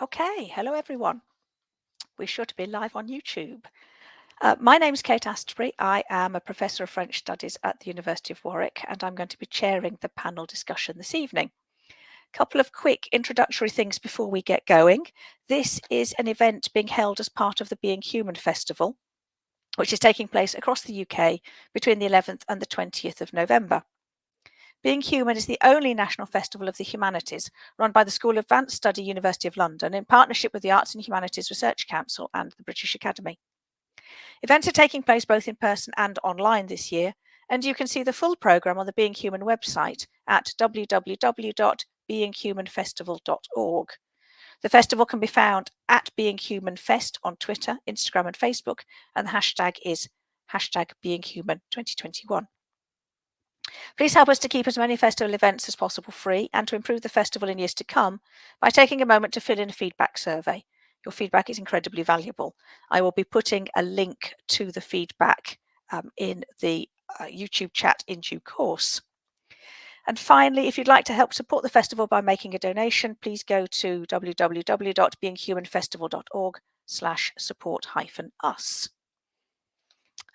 Okay, hello everyone. We're sure to be live on YouTube. My name's Kate Astbury. I am a Professor of French Studies at the University of Warwick, and I'm going to be chairing the panel discussion this evening. A couple of quick introductory things before we get going. This is an event being held as part of the Being Human Festival, which is taking place across the UK between the 11th and the 20th of November. Being Human is the only national festival of the humanities run by the School of Advanced Study, University of London, in partnership with the Arts and Humanities Research Council and the British Academy. Events are taking place both in person and online this year, and you can see the full programme on the Being Human website at www.beinghumanfestival.org. The festival can be found at Being Human Fest on Twitter, Instagram and Facebook, and the hashtag is #BeingHuman2021. Please help us to keep as many festival events as possible free and to improve the festival in years to come by taking a moment to fill in a feedback survey. Your feedback is incredibly valuable. I will be putting a link to the feedback in the YouTube chat in due course. And finally, if you'd like to help support the festival by making a donation, please go to www.beinghumanfestival.org/support-us.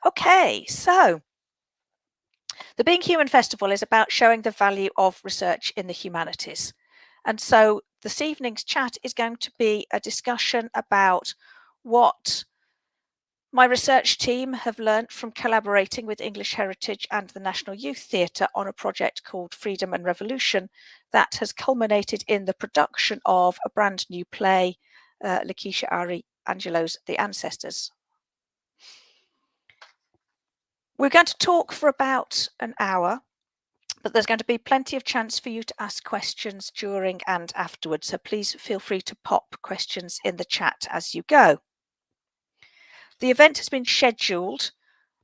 Okay, so the Being Human Festival is about showing the value of research in the humanities. And so this evening's chat is going to be a discussion about what my research team have learnt from collaborating with English Heritage and the National Youth Theatre on a project called Freedom and Revolution that has culminated in the production of a brand new play, Lakesha Arie-Angelo's The Ancestors. We're going to talk for about an hour, but there's going to be plenty of chance for you to ask questions during and afterwards, so please feel free to pop questions in the chat as you go. The event has been scheduled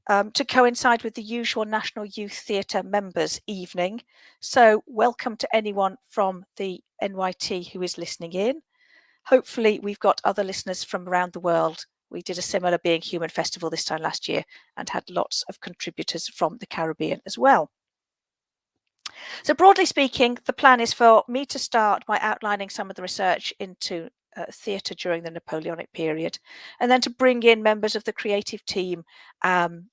to coincide with the usual National Youth Theatre members' evening, so welcome to anyone from the NYT who is listening in. Hopefully we've got other listeners from around the world. We did a similar Being Human festival this time last year and had lots of contributors from the Caribbean as well. So broadly speaking, the plan is for me to start by outlining some of the research into theatre during the Napoleonic period, and then to bring in members of the creative team, the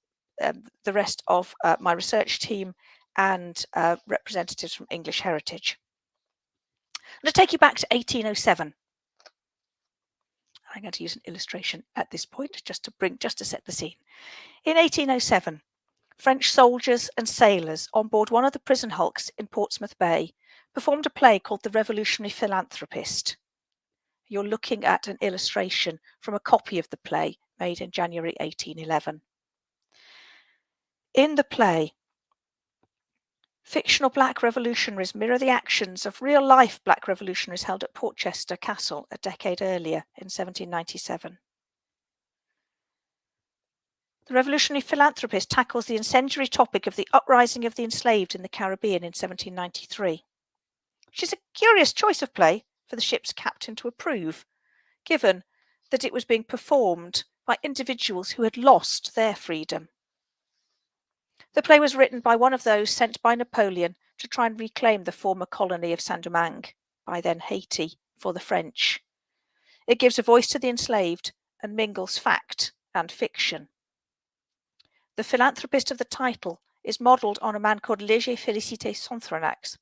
rest of my research team, and representatives from English Heritage. I'm going to take you back to 1807. I'm going to use an illustration at this point just to set the scene. In 1807, French soldiers and sailors on board one of the prison hulks in Portsmouth Bay performed a play called The Revolutionary Philanthropist. You're looking at an illustration from a copy of the play made in January 1811. In the play, fictional black revolutionaries mirror the actions of real-life black revolutionaries held at Portchester Castle a decade earlier in 1797. The Revolutionary Philanthropist tackles the incendiary topic of the uprising of the enslaved in the Caribbean in 1793, which is a curious choice of play for the ship's captain to approve, given that it was being performed by individuals who had lost their freedom. The play was written by one of those sent by Napoleon to try and reclaim the former colony of Saint-Domingue, by then Haiti, for the French. It gives a voice to the enslaved and mingles fact and fiction. The philanthropist of the title is modelled on a man called Léger Félicité Sonthronax,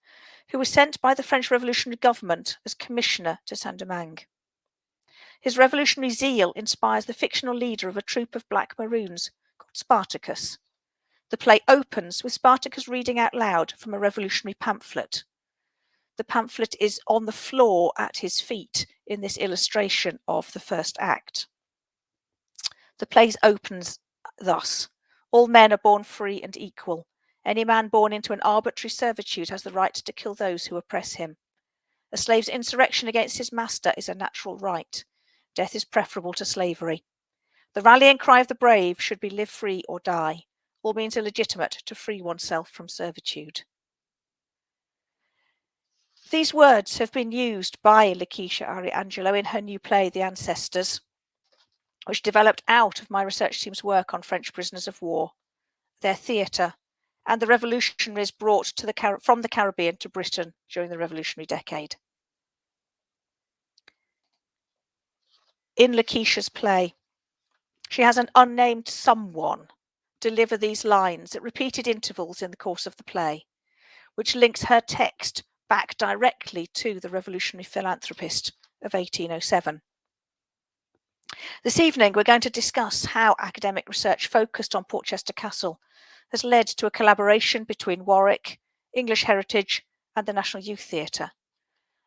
who was sent by the French revolutionary government as commissioner to Saint-Domingue. His revolutionary zeal inspires the fictional leader of a troop of Black Maroons called Spartacus. The play opens with Spartacus reading out loud from a revolutionary pamphlet. The pamphlet is on the floor at his feet in this illustration of the first act. The play opens thus: all men are born free and equal. Any man born into an arbitrary servitude has the right to kill those who oppress him. A slave's insurrection against his master is a natural right. Death is preferable to slavery. The rallying cry of the brave should be live free or die. All means are legitimate to free oneself from servitude. These words have been used by Lakesha Arie-Angelo in her new play, The Ancestors, which developed out of my research team's work on French prisoners of war, their theatre, and the revolutionaries brought to from the Caribbean to Britain during the Revolutionary decade. in Lakesha's play. She has an unnamed someone deliver these lines at repeated intervals in the course of the play, which links her text back directly to the revolutionary philanthropist of 1807. This evening, we're going to discuss how academic research focused on Portchester Castle has led to a collaboration between Warwick, English Heritage, and the National Youth Theatre,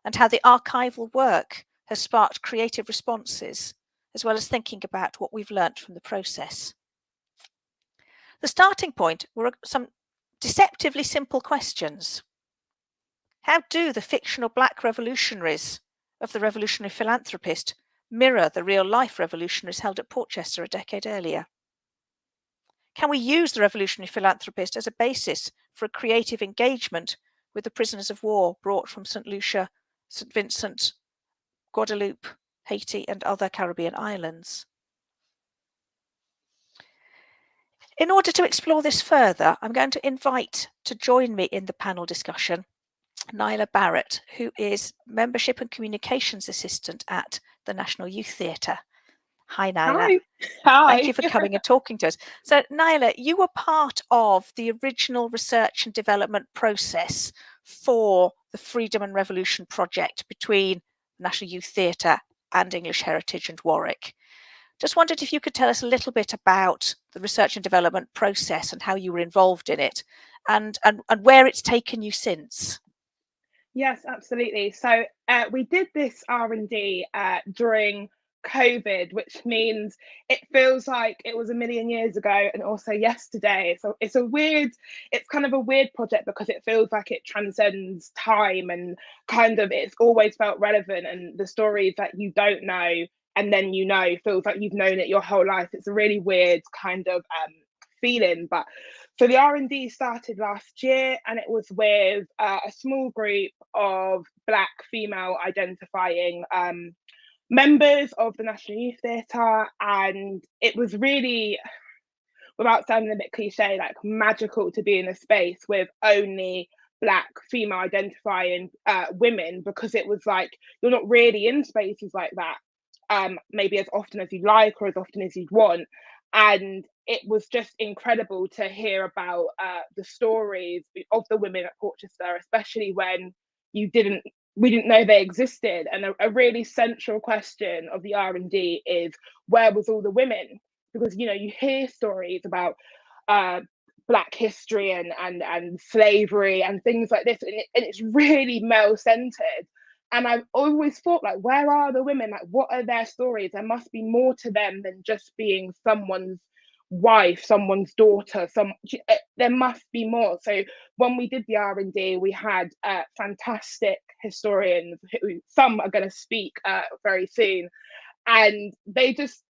and how the archival work has sparked creative responses, as well as thinking about what we've learnt from the process. The starting point were some deceptively simple questions. How do the fictional black revolutionaries of the revolutionary philanthropist mirror the real-life revolutionaries held at Portchester a decade earlier? Can we use the revolutionary philanthropist as a basis for a creative engagement with the prisoners of war brought from St. Lucia, St. Vincent, Guadeloupe, Haiti, and other Caribbean islands? In order to explore this further, I'm going to invite to join me in the panel discussion Nyla Barrett, who is Membership and Communications Assistant at the National Youth Theatre. Hi, Nyla. Hi. Thank you for coming and talking to us. So, Nyla, you were part of the original research and development process for the Freedom and Revolution project between National Youth Theatre and English Heritage and Warwick. Just wondered if you could tell us a little bit about the research and development process and how you were involved in it and where it's taken you since. Yes, absolutely. So we did this R&D during COVID, which means it feels like it was a million years ago and also yesterday. So it's kind of a weird project because it feels like it transcends time and kind of it's always felt relevant, and the stories that you don't know and then feels like you've known it your whole life. It's a really weird kind of feeling. But so the R&D started last year, and it was with a small group of Black female identifying members of the National Youth Theatre, and it was really, without sounding a bit cliche, like magical to be in a space with only Black female identifying women, because it was like you're not really in spaces like that maybe as often as you'd like or as often as you'd want. And it was just incredible to hear about the stories of the women at Portchester, especially when we didn't know they existed. And a really central question of the R&D is, where was all the women? Because you hear stories about Black history and slavery and things like this, and it's really male centered. And I've always thought, like, where are the women? Like, what are their stories? There must be more to them than just being someone's wife, someone's daughter. There must be more. So when we did the R&D, we had fantastic historians who some are going to speak very soon, and they just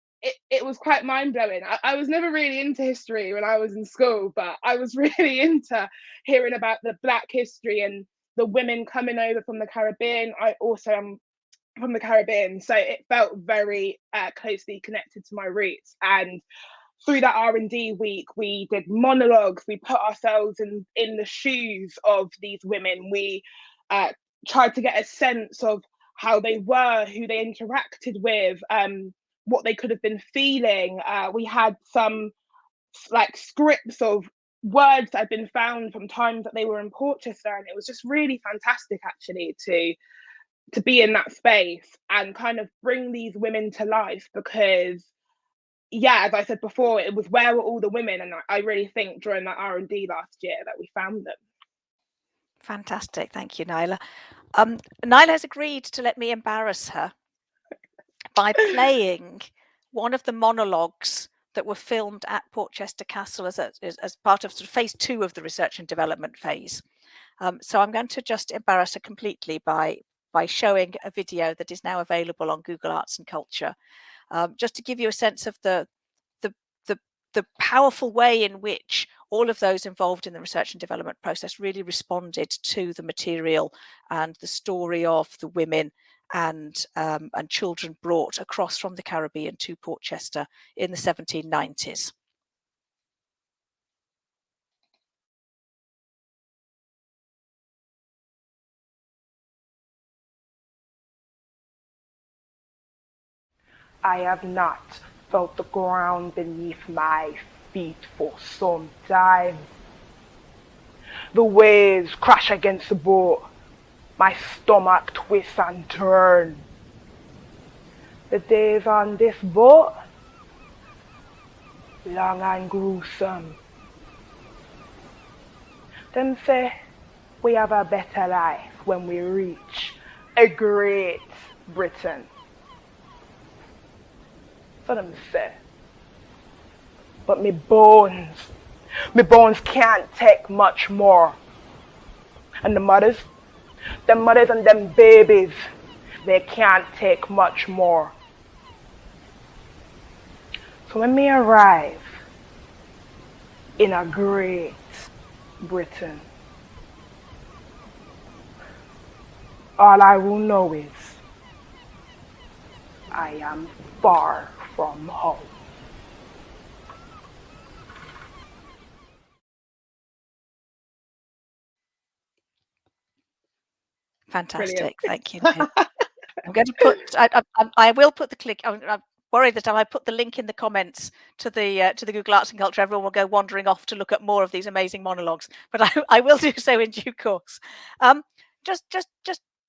it was quite mind-blowing. I was never really into history when I was in school, but I was really into hearing about the Black history and the women coming over from the Caribbean. I also am from the Caribbean, so it felt very closely connected to my roots. And through that R&D week, we did monologues. We put ourselves in the shoes of these women. We tried to get a sense of how they were, who they interacted with, what they could have been feeling. We had some like scripts of words that had been found from times that they were in Portchester, and it was just really fantastic actually to be in that space and kind of bring these women to life, because as I said before, it was, where were all the women? And I really think during that R&D last year that we found them. Fantastic, thank you, Nyla. Nyla has agreed to let me embarrass her by playing one of the monologues that were filmed at Portchester Castle as part of sort of phase 2 of the research and development phase. So I'm going to just embarrass her completely by showing a video that is now available on Google Arts and Culture, just to give you a sense of the powerful way in which all of those involved in the research and development process really responded to the material and the story of the women and children brought across from the Caribbean to Portchester in the 1790s. I have not felt the ground beneath my feet for some time. The waves crash against the boat. My stomach twists and turns. The days on this boat, long and gruesome. Them say we have a better life when we reach a Great Britain. So them say. But me bones can't take much more. And the mothers and them babies, they can't take much more. So when me arrive in a Great Britain, all I will know is I am far from home. Fantastic. Thank you. I'm going to put. I will put the click. I'm worried that I put the link in the comments to the Google Arts and Culture. Everyone will go wandering off to look at more of these amazing monologues, but I will do so in due course. Just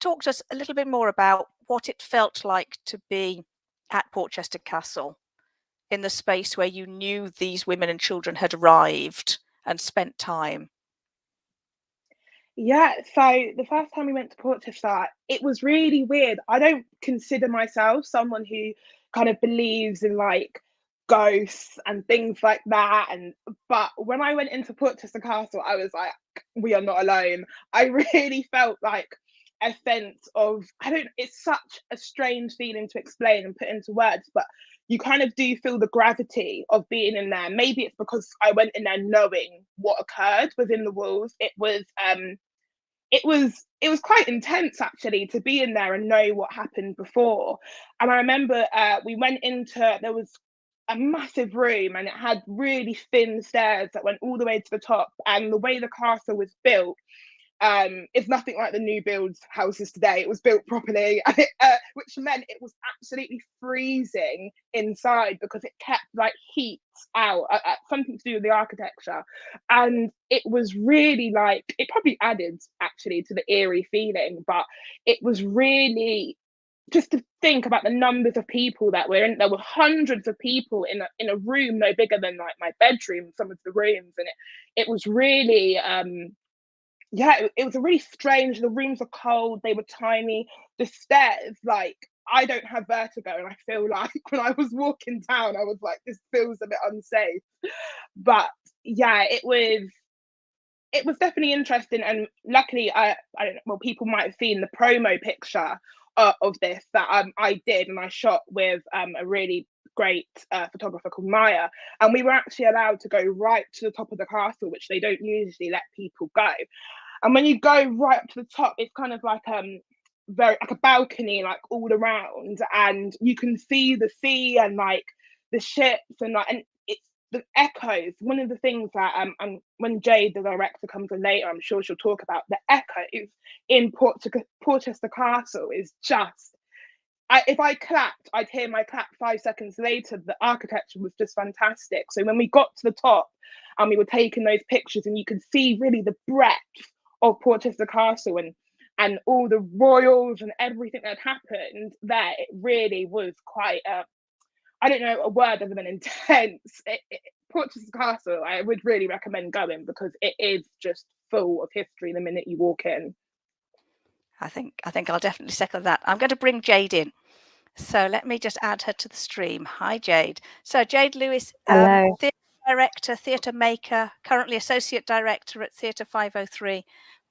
talk to us a little bit more about what it felt like to be at Portchester Castle, in the space where you knew these women and children had arrived and spent time. Yeah, so the first time we went to Portchester, it was really weird. I don't consider myself someone who kind of believes in like ghosts and things like that. But when I went into Portchester Castle, I was like, we are not alone. I really felt like a sense of, it's such a strange feeling to explain and put into words, but you kind of do feel the gravity of being in there. Maybe it's because I went in there knowing what occurred within the walls. It was quite intense actually to be in there and know what happened before. And I remember we went into, there was a massive room and it had really thin stairs that went all the way to the top, and the way the castle was built, it's nothing like the new build houses today. It was built properly, which meant it was absolutely freezing inside because it kept like heat out, something to do with the architecture. And it was really like, it probably added actually to the eerie feeling, but it was really, just to think about the numbers of people that were in, there were hundreds of people in a room no bigger than like my bedroom, some of the rooms, and it was really it was a really strange. The rooms were cold, they were tiny, the stairs, like, I don't have vertigo, and I feel like when I was walking down I was like, this feels a bit unsafe. But yeah, it was definitely interesting, and luckily I don't know, well, people might have seen the promo picture of this that I did, and I shot with a really great photographer called Maya, and we were actually allowed to go right to the top of the castle, which they don't usually let people go. And when you go right up to the top, it's kind of like very like a balcony, like all around, and you can see the sea and like the ships, and like, and it's the echoes. One of the things that and when Jade, the director, comes in later, I'm sure she'll talk about the echoes in Portchester Castle is just. If I clapped, I'd hear my clap 5 seconds later. The architecture was just fantastic. So when we got to the top and we were taking those pictures, and you could see really the breadth of Portchester Castle and all the royals and everything that happened there, it really was quite I don't know a word other than intense. Portchester Castle, I would really recommend going because it is just full of history the minute you walk in. I think I'll definitely second that. I'm going to bring Jade in. So let me just add her to the stream. Hi, Jade. So Jade Lewis, theatre director, theatre maker, currently associate director at Theatre 503,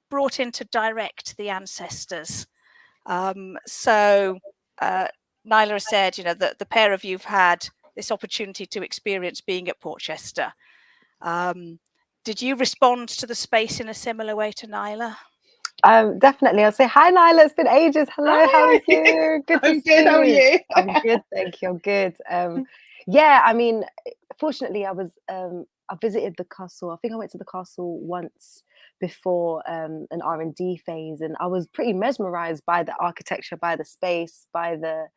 brought in to direct the ancestors. So Nyla has said, that the pair of you've had this opportunity to experience being at Portchester. Did you respond to the space in a similar way to Nyla? Definitely. I'll say hi, Nyla. It's been ages. Hello, Hi. how are you? Good to see you. How are you? I'm good, thank you. I'm good. Yeah, I mean, fortunately, I visited the castle. I think I went to the castle once before an R&D phase, and I was pretty mesmerized by the architecture, by the space, by the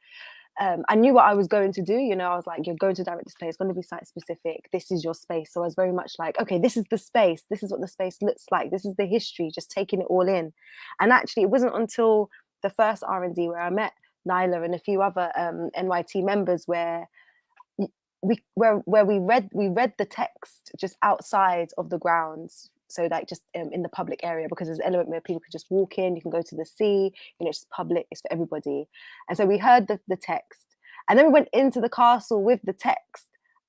I knew what I was going to do. You know, I was like, you're going to direct display. It's going to be site specific. This is your space. So I was very much like, okay, this is the space. This is what the space looks like. This is the history, just taking it all in. And actually, it wasn't until the first R&D where I met Nyla and a few other NYT members where we read the text just outside of the grounds. So like just in the public area, because there's an element where people could just walk in, you can go to the sea, you know, it's public, it's for everybody. And so we heard the text, and then we went into the castle with the text.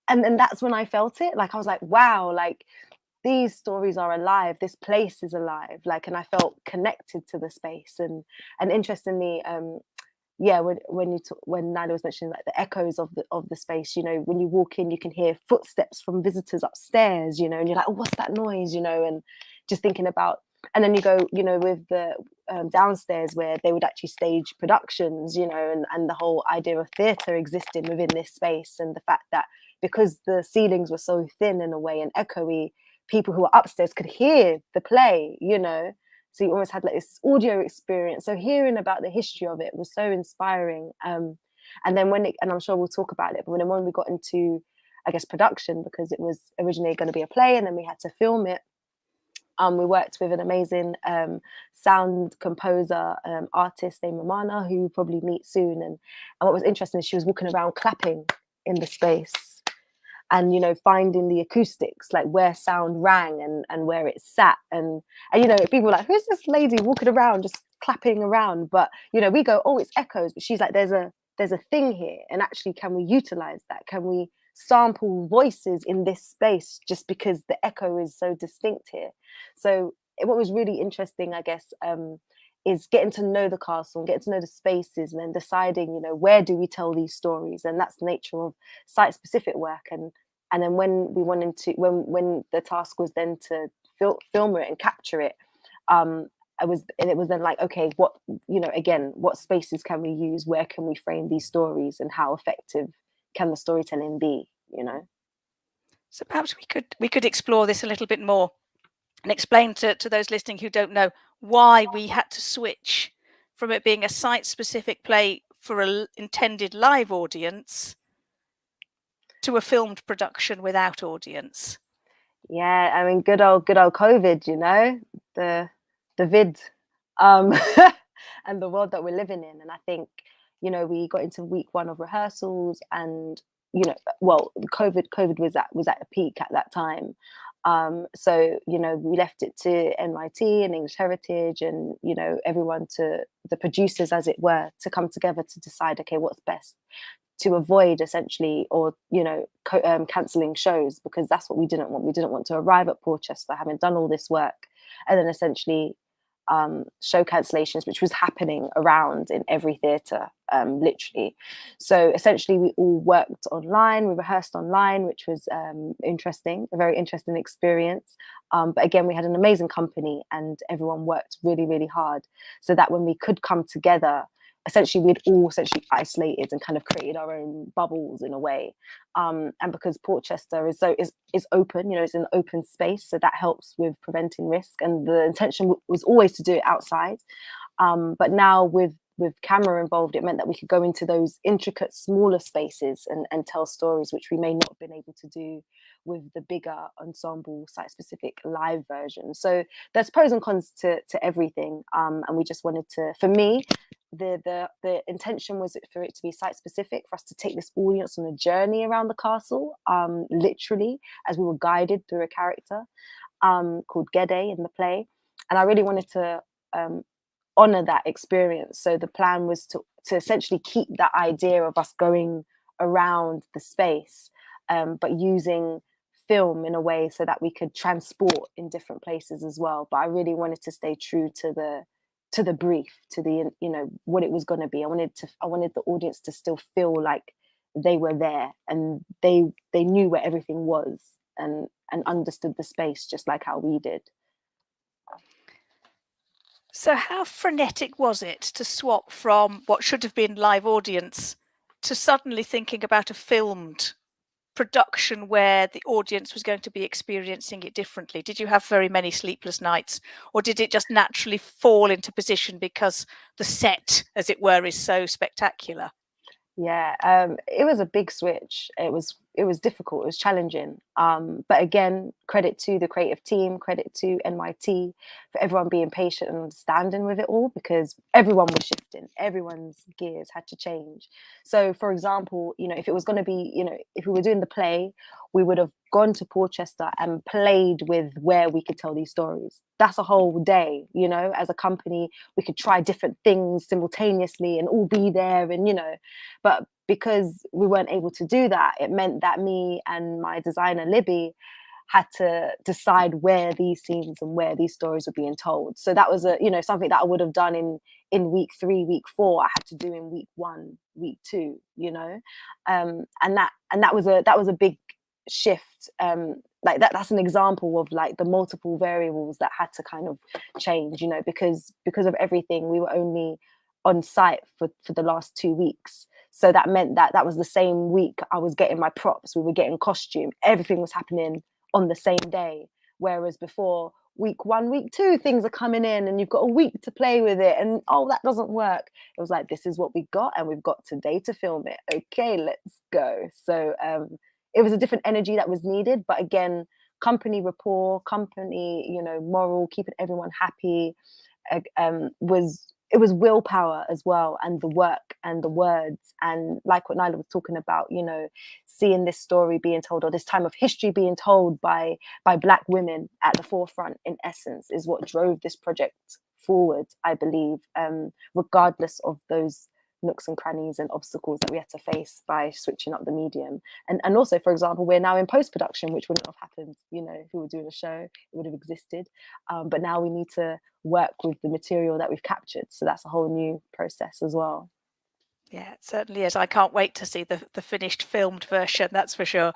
And then that's when I felt it. Like, I was like, wow, like these stories are alive, this place is alive. Like, and I felt connected to the space. And interestingly, yeah, when Nyla was mentioning like the echoes of the space, you know, when you walk in, you can hear footsteps from visitors upstairs, you know, and you're like, oh, what's that noise, you know, and just thinking about, and then you go, you know, with the downstairs where they would actually stage productions, you know, and the whole idea of theatre existing within this space, and the fact that because the ceilings were so thin in a way and echoey, people who were upstairs could hear the play, you know. So you almost had like this audio experience. So hearing about the history of it was so inspiring. And then and I'm sure we'll talk about it, but when we got into, I guess, production, because it was originally going to be a play and then we had to film it, we worked with an amazing sound composer, artist named Romana, who you'll probably meet soon. And what was interesting is she was walking around clapping in the space. And, you know, finding the acoustics, like where sound rang and where it sat. And you know, people were like, who's this lady walking around, just clapping around? But, you know, we go, oh, it's echoes. But she's like, there's a thing here. And actually, can we utilize that? Can we sample voices in this space just because the echo is so distinct here? So what was really interesting, I guess, is getting to know the castle and getting to know the spaces, and then deciding, you know, where do we tell these stories? And that's the nature of site-specific work. And then when we wanted to, when the task was then to film it and capture it, it was then like, okay, what, you know, again, what spaces can we use? Where can we frame these stories? And how effective can the storytelling be? You know. So perhaps we could explore this a little bit more and explain to those listening who don't know why we had to switch from it being a site-specific play for an intended live audience to a filmed production without audience. Yeah, I mean, good old COVID, you know, the vid, and the world that we're living in. And I think, you know, we got into week 1 of rehearsals, and, you know, well, COVID was at a peak at that time. So, you know, we left it to NYT and English Heritage and, you know, everyone, to the producers, as it were, to come together to decide, okay, what's best to avoid, essentially, or, you know, cancelling shows, because that's what we didn't want. We didn't want to arrive at Portchester having done all this work and then essentially show cancellations, which was happening around in every theatre, literally. So essentially we all worked online, we rehearsed online, which was interesting, a very interesting experience. But again, we had an amazing company and everyone worked really, really hard, so that when we could come together, essentially we'd all essentially isolated and kind of created our own bubbles in a way. And because Portchester is open, you know, it's an open space, so that helps with preventing risk. And the intention was always to do it outside. But now with camera involved, it meant that we could go into those intricate, smaller spaces and tell stories, which we may not have been able to do with the bigger ensemble site-specific live version. So there's pros and cons to everything. And we just wanted to, for me, the intention was for it to be site-specific, for us to take this audience on a journey around the castle, literally, as we were guided through a character called Gede in the play. And I really wanted to honor that experience. So the plan was to essentially keep that idea of us going around the space, but using film in a way so that we could transport in different places as well. But I really wanted to stay true to the brief, to the, you know, what it was going to be. I wanted the audience to still feel like they were there and they knew where everything was and understood the space just like how we did. So how frenetic was it to swap from what should have been live audience to suddenly thinking about a filmed production where the audience was going to be experiencing it differently? Did you have very many sleepless nights, or did it just naturally fall into position because the set, as it were, is so spectacular? Yeah, it was a big switch. It was difficult. It was challenging. But again, credit to the creative team, credit to NYT for everyone being patient and understanding with it all, because everyone was shifting. Everyone's gears had to change. So, for example, if it was going to be, if we were doing the play, we would have gone to Portchester and played with where we could tell these stories. That's a whole day. As a company, we could try different things simultaneously and all be there, and but because we weren't able to do that, it meant that me and my designer Libby had to decide where these scenes and where these stories were being told. So that was something that I would have done in week 3, week 4. I had to do in week 1, week 2. And that was a big shift. Like that's an example of like the multiple variables that had to kind of change. Because of everything, we were only on site for the last 2 weeks. So that meant that was the same week I was getting my props, we were getting costume, everything was happening on the same day. Whereas before, week 1, week 2, things are coming in and you've got a week to play with it. And that doesn't work. It was like, this is what we got and we've got today to film it. Okay, let's go. So it was a different energy that was needed. But again, company rapport, company, moral, keeping everyone happy, it was willpower as well, and the work and the words, and like what Nyla was talking about, seeing this story being told, or this time of history being told by Black women at the forefront, in essence, is what drove this project forward, I believe, regardless of those nooks and crannies and obstacles that we had to face by switching up the medium. And also, for example, we're now in post-production, which wouldn't have happened, if we were doing a show, it would have existed. But now we need to work with the material that we've captured. So that's a whole new process as well. Yeah, it certainly is. I can't wait to see the finished filmed version, that's for sure.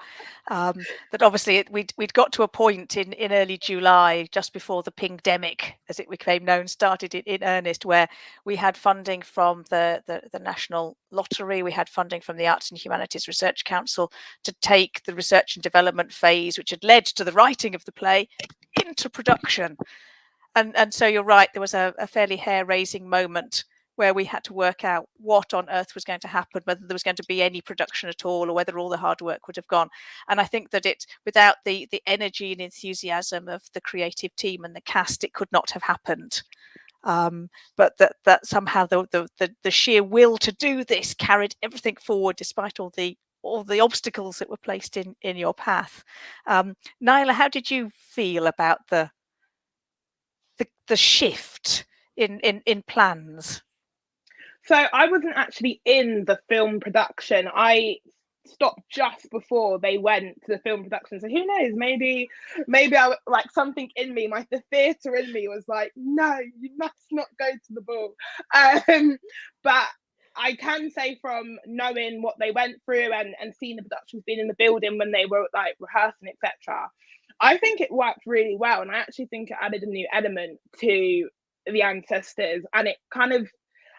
But obviously we'd got to a point in early July, just before the pingdemic, as it became known, started in earnest, where we had funding from the National Lottery, we had funding from the Arts and Humanities Research Council to take the research and development phase, which had led to the writing of the play, into production. And so you're right, there was a fairly hair-raising moment where we had to work out what on earth was going to happen, whether there was going to be any production at all, or whether all the hard work would have gone. And I think that without the energy and enthusiasm of the creative team and the cast, it could not have happened. But that somehow the sheer will to do this carried everything forward, despite all the obstacles that were placed in your path. Nyla, how did you feel about the shift in plans? So I wasn't actually in the film production. I stopped just before they went to the film production. So who knows? Maybe I like something in me, the theatre in me was like, no, you must not go to the ball. But I can say, from knowing what they went through and seeing the productions being in the building when they were like rehearsing, etc., I think it worked really well, and I actually think it added a new element to the ancestors, and it kind of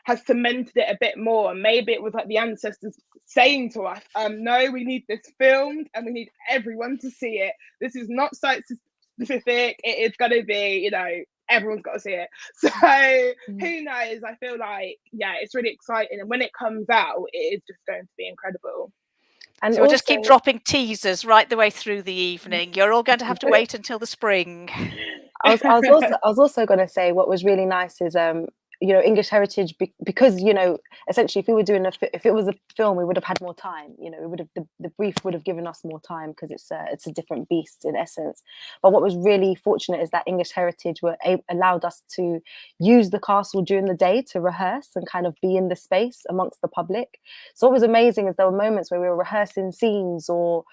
has cemented it a bit more. And maybe it was like the ancestors saying to us, no, we need this filmed and we need everyone to see it. This is not site specific. It is going to be, everyone's got to see it. So who knows? I feel like, yeah, it's really exciting. And when it comes out, it is just going to be incredible. And so we'll just keep dropping teasers right the way through the evening. You're all going to have to wait until the spring. I was also going to say, what was really nice is English heritage, because essentially if we were doing if it was a film, we would have had more time. We would have the brief would have given us more time, because it's a different beast in essence. But what was really fortunate is that English heritage allowed us to use the castle during the day to rehearse and kind of be in the space amongst the public. So what was amazing is there were moments where we were rehearsing scenes or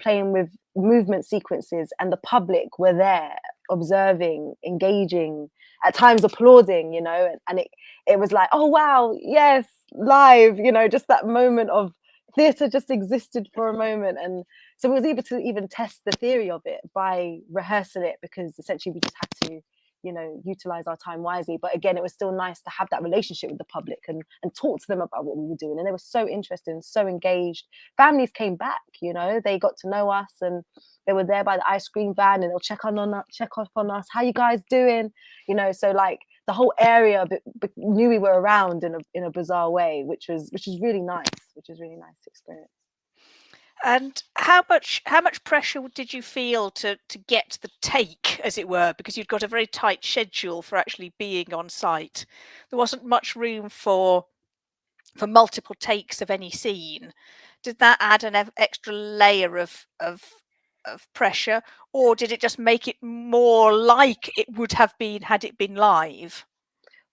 playing with movement sequences, and the public were there observing, engaging, at times applauding, and it was like, oh wow, yes, live, just that moment of theatre just existed for a moment. And so we was able to even test the theory of it by rehearsing it, because essentially we just had to utilize our time wisely. But again, it was still nice to have that relationship with the public and talk to them about what we were doing, and they were so interested and so engaged. Families came back, they got to know us, and they were there by the ice cream van, and they'll check up on us. How you guys doing? So like the whole area knew we were around in a bizarre way, which was really nice, to experience. And how much pressure did you feel to get the take, as it were, because you'd got a very tight schedule for actually being on site? There wasn't much room for multiple takes of any scene. Did that add an extra layer of pressure, or did it just make it more like it would have been had it been live?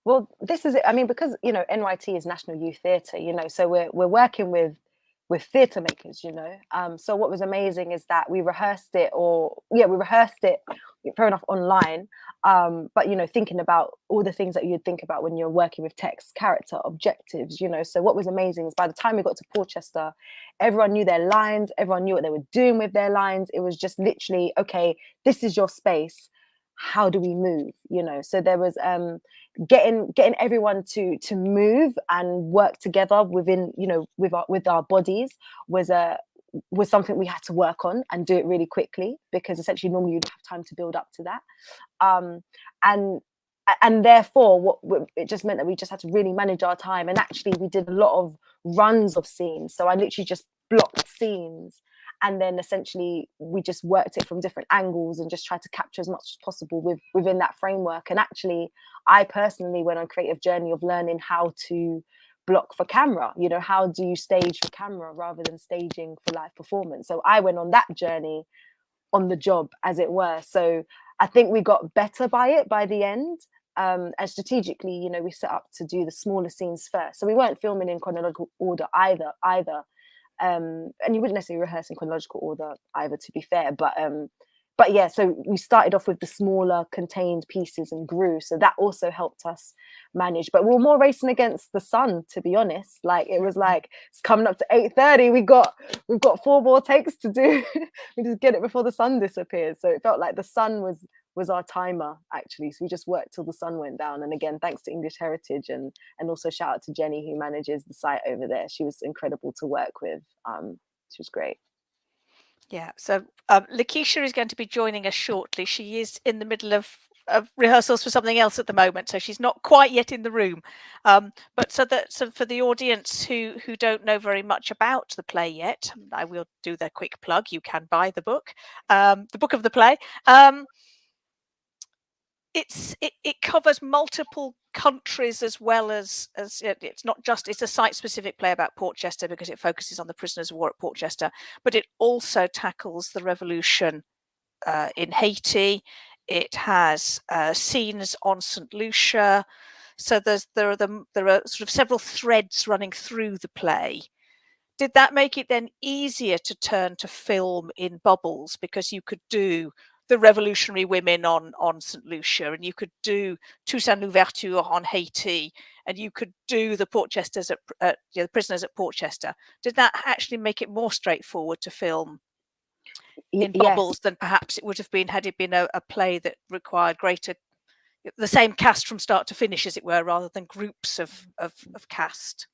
Well, this is it. I mean, because NYT is National Youth Theatre, so we're working with theatre makers, So what was amazing is that we rehearsed it, fair enough, online. But thinking about all the things that you'd think about when you're working with text, character, objectives, So what was amazing is by the time we got to Portchester, everyone knew their lines, everyone knew what they were doing with their lines. It was just literally, okay, this is your space. How do we move? So there was getting everyone to move and work together within, with our bodies was something we had to work on and do it really quickly, because essentially normally you'd have time to build up to that. And therefore it just meant that we just had to really manage our time. And actually we did a lot of runs of scenes. So I literally just blocked scenes, and then essentially we just worked it from different angles and just tried to capture as much as possible within that framework. And actually I personally went on a creative journey of learning how to block for camera. How do you stage for camera rather than staging for live performance? So I went on that journey on the job, as it were. So I think we got better by the end. And strategically, we set up to do the smaller scenes first. So we weren't filming in chronological order either. And you wouldn't necessarily rehearse in chronological order either, to be fair. But yeah, so we started off with the smaller contained pieces and grew. So that also helped us manage. But we were more racing against the sun, to be honest. Like it was like it's coming up to 8:30. We've got 4 more takes to do. We just get it before the sun disappears. So it felt like the sun was our timer, actually. So we just worked till the sun went down. And again, thanks to English Heritage and also shout out to Jenny, who manages the site over there. She was incredible to work with. She was great. Yeah, so Lakesha is going to be joining us shortly. She is in the middle of rehearsals for something else at the moment, so she's not quite yet in the room. But so for the audience who don't know very much about the play yet, I will do the quick plug. You can buy the book of the play. It covers multiple countries, as well as it's not just, it's a site-specific play about Portchester because it focuses on the prisoners of war at Portchester, but it also tackles the revolution in Haiti. It has scenes on St. Lucia. So there are sort of several threads running through the play. Did that make it then easier to turn to film in bubbles, because you could do the revolutionary women on St. Lucia, and you could do Toussaint Louverture on Haiti, and you could do the Portchesters the prisoners at Portchester? Did that actually make it more straightforward to film in bubbles than perhaps it would have been had it been a play that required the same cast from start to finish, as it were, rather than groups of cast?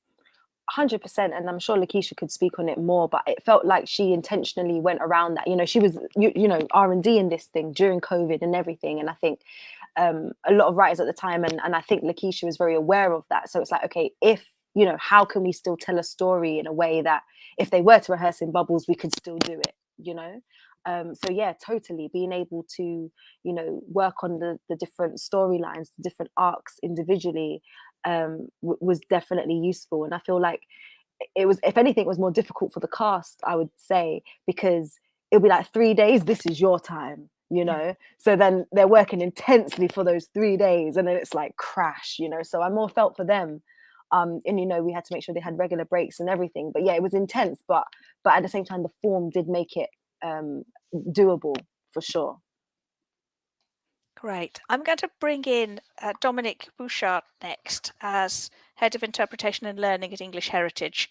100%, and I'm sure Lakesha could speak on it more, but it felt like she intentionally went around that. She was R&D in this thing during COVID and everything, and I think a lot of writers at the time, and I think Lakesha was very aware of that. So it's like, okay, if how can we still tell a story in a way that if they were to rehearse in bubbles, we could still do it, so yeah, totally being able to work on the different storylines, the different arcs individually was definitely useful. And I feel like it was, if anything, it was more difficult for the cast, I would say, because it'll be like 3 days, this is your time, so then they're working intensely for those 3 days, and then it's like crash, so I more felt for them. And we had to make sure they had regular breaks and everything, but yeah, it was intense, but at the same time the form did make it doable, for sure. Great. I'm going to bring in Dominique Bouchard next, as Head of Interpretation and Learning at English Heritage,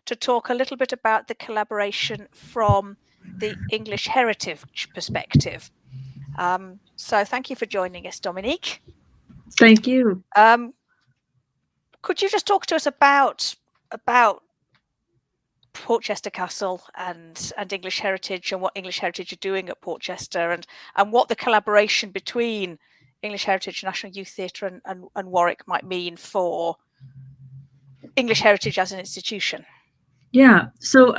to talk a little bit about the collaboration from the English Heritage perspective. So thank you for joining us, Dominique. Thank you. Could you just talk to us about Portchester Castle and English Heritage, and what English Heritage are doing at Portchester, and what the collaboration between English Heritage, National Youth Theatre and Warwick might mean for English heritage as an institution. Yeah, so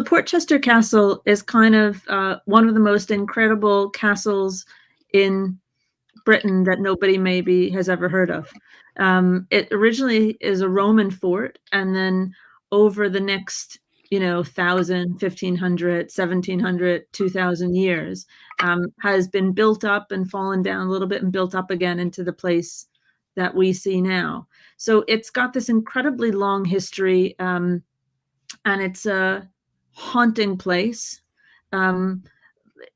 Portchester Castle is kind of one of the most incredible castles in Britain that nobody maybe has ever heard of. It originally is a Roman fort, and then over the next 1,000, 1,500, 1,700, 2,000 years, has been built up and fallen down a little bit and built up again into the place that we see now. So it's got this incredibly long history, and it's a haunting place.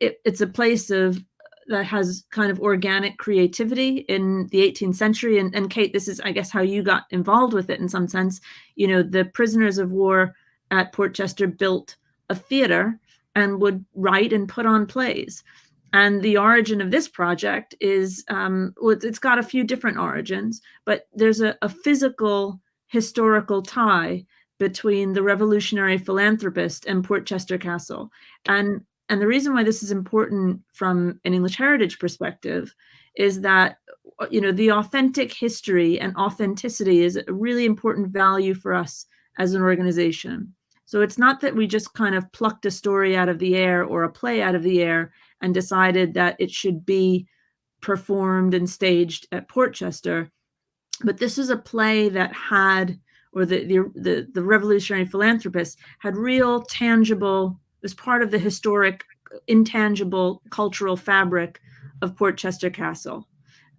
It's a place that has kind of organic creativity in the 18th century. And Kate, this is, I guess, how you got involved with it in some sense. The prisoners of war at Portchester built a theater and would write and put on plays. And the origin of this project is, it's got a few different origins, but there's a physical historical tie between the revolutionary philanthropist and Portchester Castle. And the reason why this is important from an English heritage perspective is that, the authentic history and authenticity is a really important value for us as an organization. So it's not that we just kind of plucked a story out of the air or a play out of the air and decided that it should be performed and staged at Portchester, but this is a play that had, or the revolutionary philanthropist had real tangible, was part of the historic, intangible cultural fabric of Portchester Castle.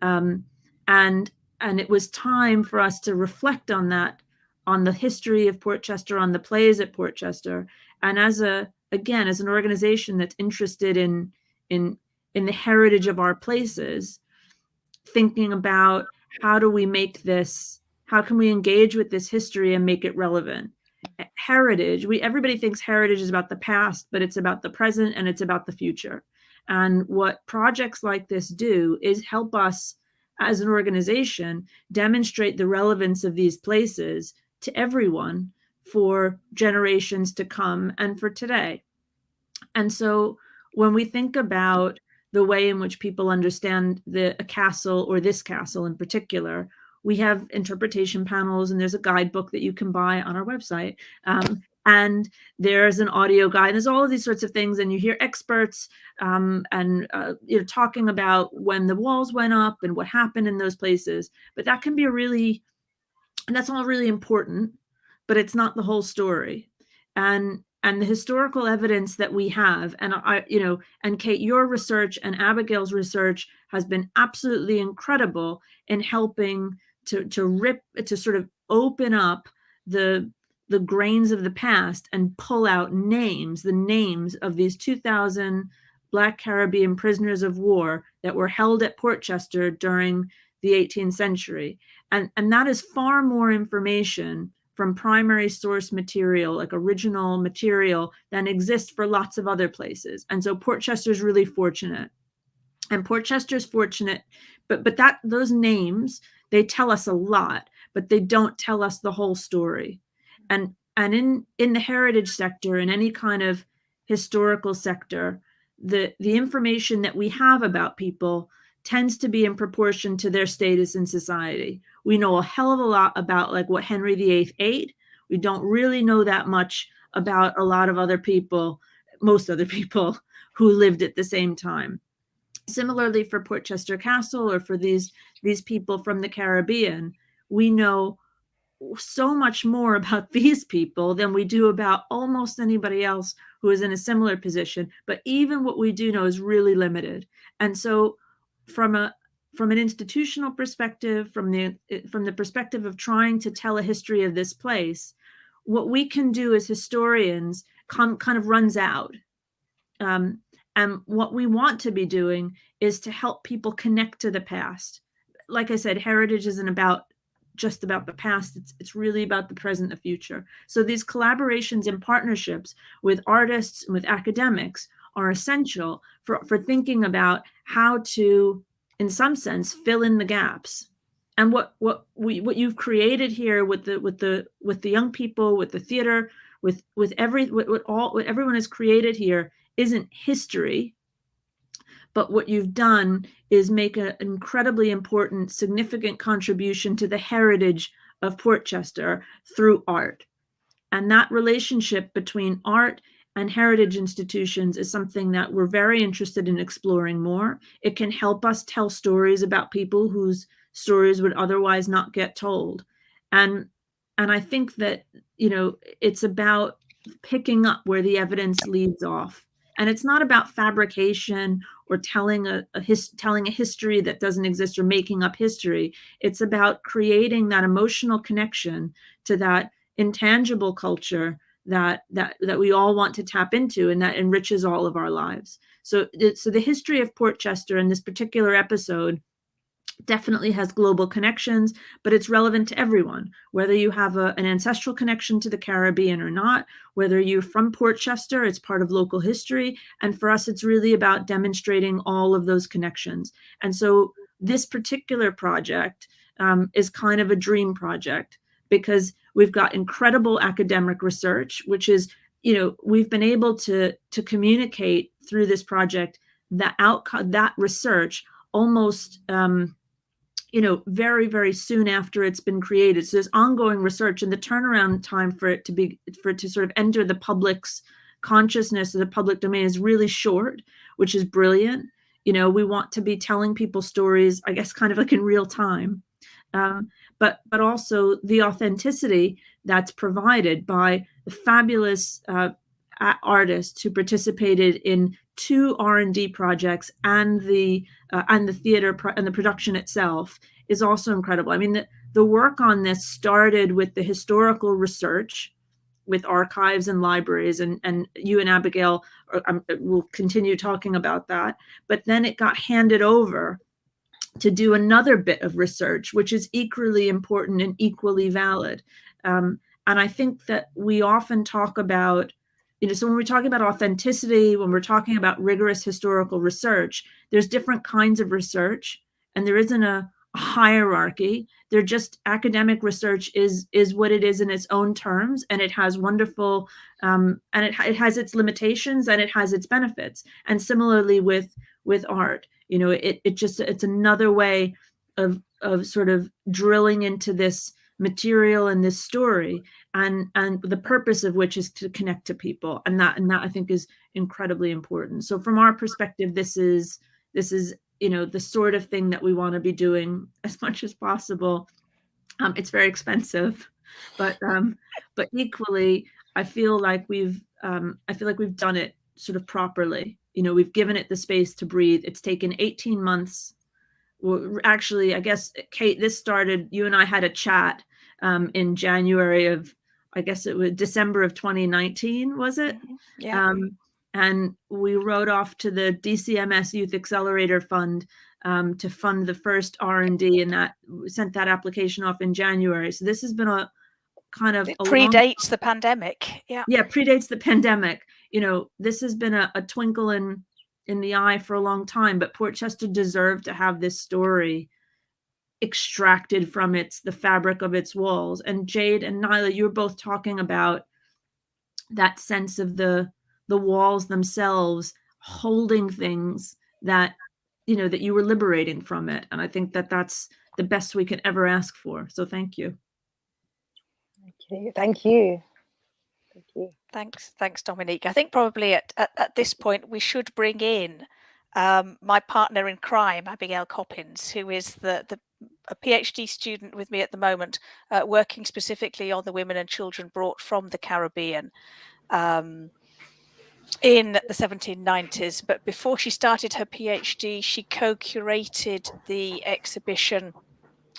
And it was time for us to reflect on that, on the history of Portchester, on the plays at Portchester. And as an organization that's interested in the heritage of our places, thinking about how do we make this, how can we engage with this history and make it relevant? Heritage, everybody thinks heritage is about the past, but it's about the present and it's about the future. And what projects like this do is help us as an organization demonstrate the relevance of these places to everyone for generations to come and for today. And so when we think about the way in which people understand a castle, or this castle in particular, we have interpretation panels, and there's a guidebook that you can buy on our website. And there's an audio guide. There's all of these sorts of things, and you hear experts talking about when the walls went up and what happened in those places. But that can be and that's all really important, but it's not the whole story. And the historical evidence that we have, and and Kate, your research and Abigail's research has been absolutely incredible in helping to sort of open up the grains of the past and pull out the names of these 2,000 Black Caribbean prisoners of war that were held at Portchester during the 18th century. And that is far more information from primary source material, like original material, than exists for lots of other places. And so Portchester's really fortunate. And Portchester's fortunate, but those names, they tell us a lot, but they don't tell us the whole story. And in the heritage sector, in any kind of historical sector, the information that we have about people tends to be in proportion to their status in society. We know a hell of a lot about like what Henry VIII ate. We don't really know that much about a lot of other people, most other people who lived at the same time. Similarly for Portchester Castle, or for these people from the Caribbean, we know so much more about these people than we do about almost anybody else who is in a similar position. But even what we do know is really limited. And so from an institutional perspective, from the perspective of trying to tell a history of this place, what we can do as historians kind of runs out. And what we want to be doing is to help people connect to the past. Like I said, heritage isn't just about the past. It's really about the present and future. So these collaborations and partnerships with artists and with academics are essential for thinking about how to, in some sense, fill in the gaps. And what you've created here with the young people, with the theater, what everyone has created here isn't history, but what you've done is make an incredibly important, significant contribution to the heritage of Portchester through art. And that relationship between art and heritage institutions is something that we're very interested in exploring more. It can help us tell stories about people whose stories would otherwise not get told. And I think that, you know, it's about picking up where the evidence leads off. And it's not about fabrication or telling a history that doesn't exist or making up history. It's about creating that emotional connection to that intangible culture that we all want to tap into, and that enriches all of our lives. So the history of Portchester in this particular episode definitely has global connections, but it's relevant to everyone, whether you have an ancestral connection to the Caribbean or not, whether you're from Portchester, it's part of local history. And for us, it's really about demonstrating all of those connections. And so this particular project is kind of a dream project, because we've got incredible academic research, which is, you know, we've been able to communicate through this project that outcome, that research almost, you know, very, very soon after it's been created. So there's ongoing research, and the turnaround time for it to sort of enter the public's consciousness, or the public domain, is really short, which is brilliant. You know, we want to be telling people stories, I guess, kind of like in real time. But also the authenticity that's provided by the fabulous artists who participated in 2 R&D projects, and the theater and the production itself is also incredible. I mean, the work on this started with the historical research with archives and libraries, and you and Abigail will continue talking about that. But then it got handed over to do another bit of research, which is equally important and equally valid. And I think that we often talk about, you know, so when we're talking about authenticity, when we're talking about rigorous historical research, there's different kinds of research, and there isn't a hierarchy. They're just, academic research is what it is in its own terms, and it has wonderful, and it has its limitations, and it has its benefits. And similarly with art, you know, it's another way of sort of drilling into this material and this story, and the purpose of which is to connect to people, and that I think is incredibly important. So from our perspective, this is, you know, the sort of thing that we want to be doing as much as possible. It's very expensive, but equally, I feel like we've done it sort of properly. You know, we've given it the space to breathe. It's taken 18 months. Well, actually, I guess, Kate, this started, you and I had a chat in January of, I guess it was December of 2019, was it? Yeah. And we wrote off to the DCMS Youth Accelerator Fund to fund the first R&D, and that sent that application off in January. So this has been a kind of, it predates the pandemic. Yeah, predates the pandemic. You know, this has been a twinkle in the eye for a long time, but Portchester deserved to have this story extracted from the fabric of its walls. And Jade and Nyla, you were both talking about that sense of the walls themselves holding things that, you know, that you were liberating from it. And I think that that's the best we can ever ask for. So thank you. Thank you. Thanks, Dominique. I think probably at this point we should bring in my partner in crime, Abigail Coppins, who is a PhD student with me at the moment, working specifically on the women and children brought from the Caribbean in the 1790s. But before she started her PhD, she co-curated the exhibition,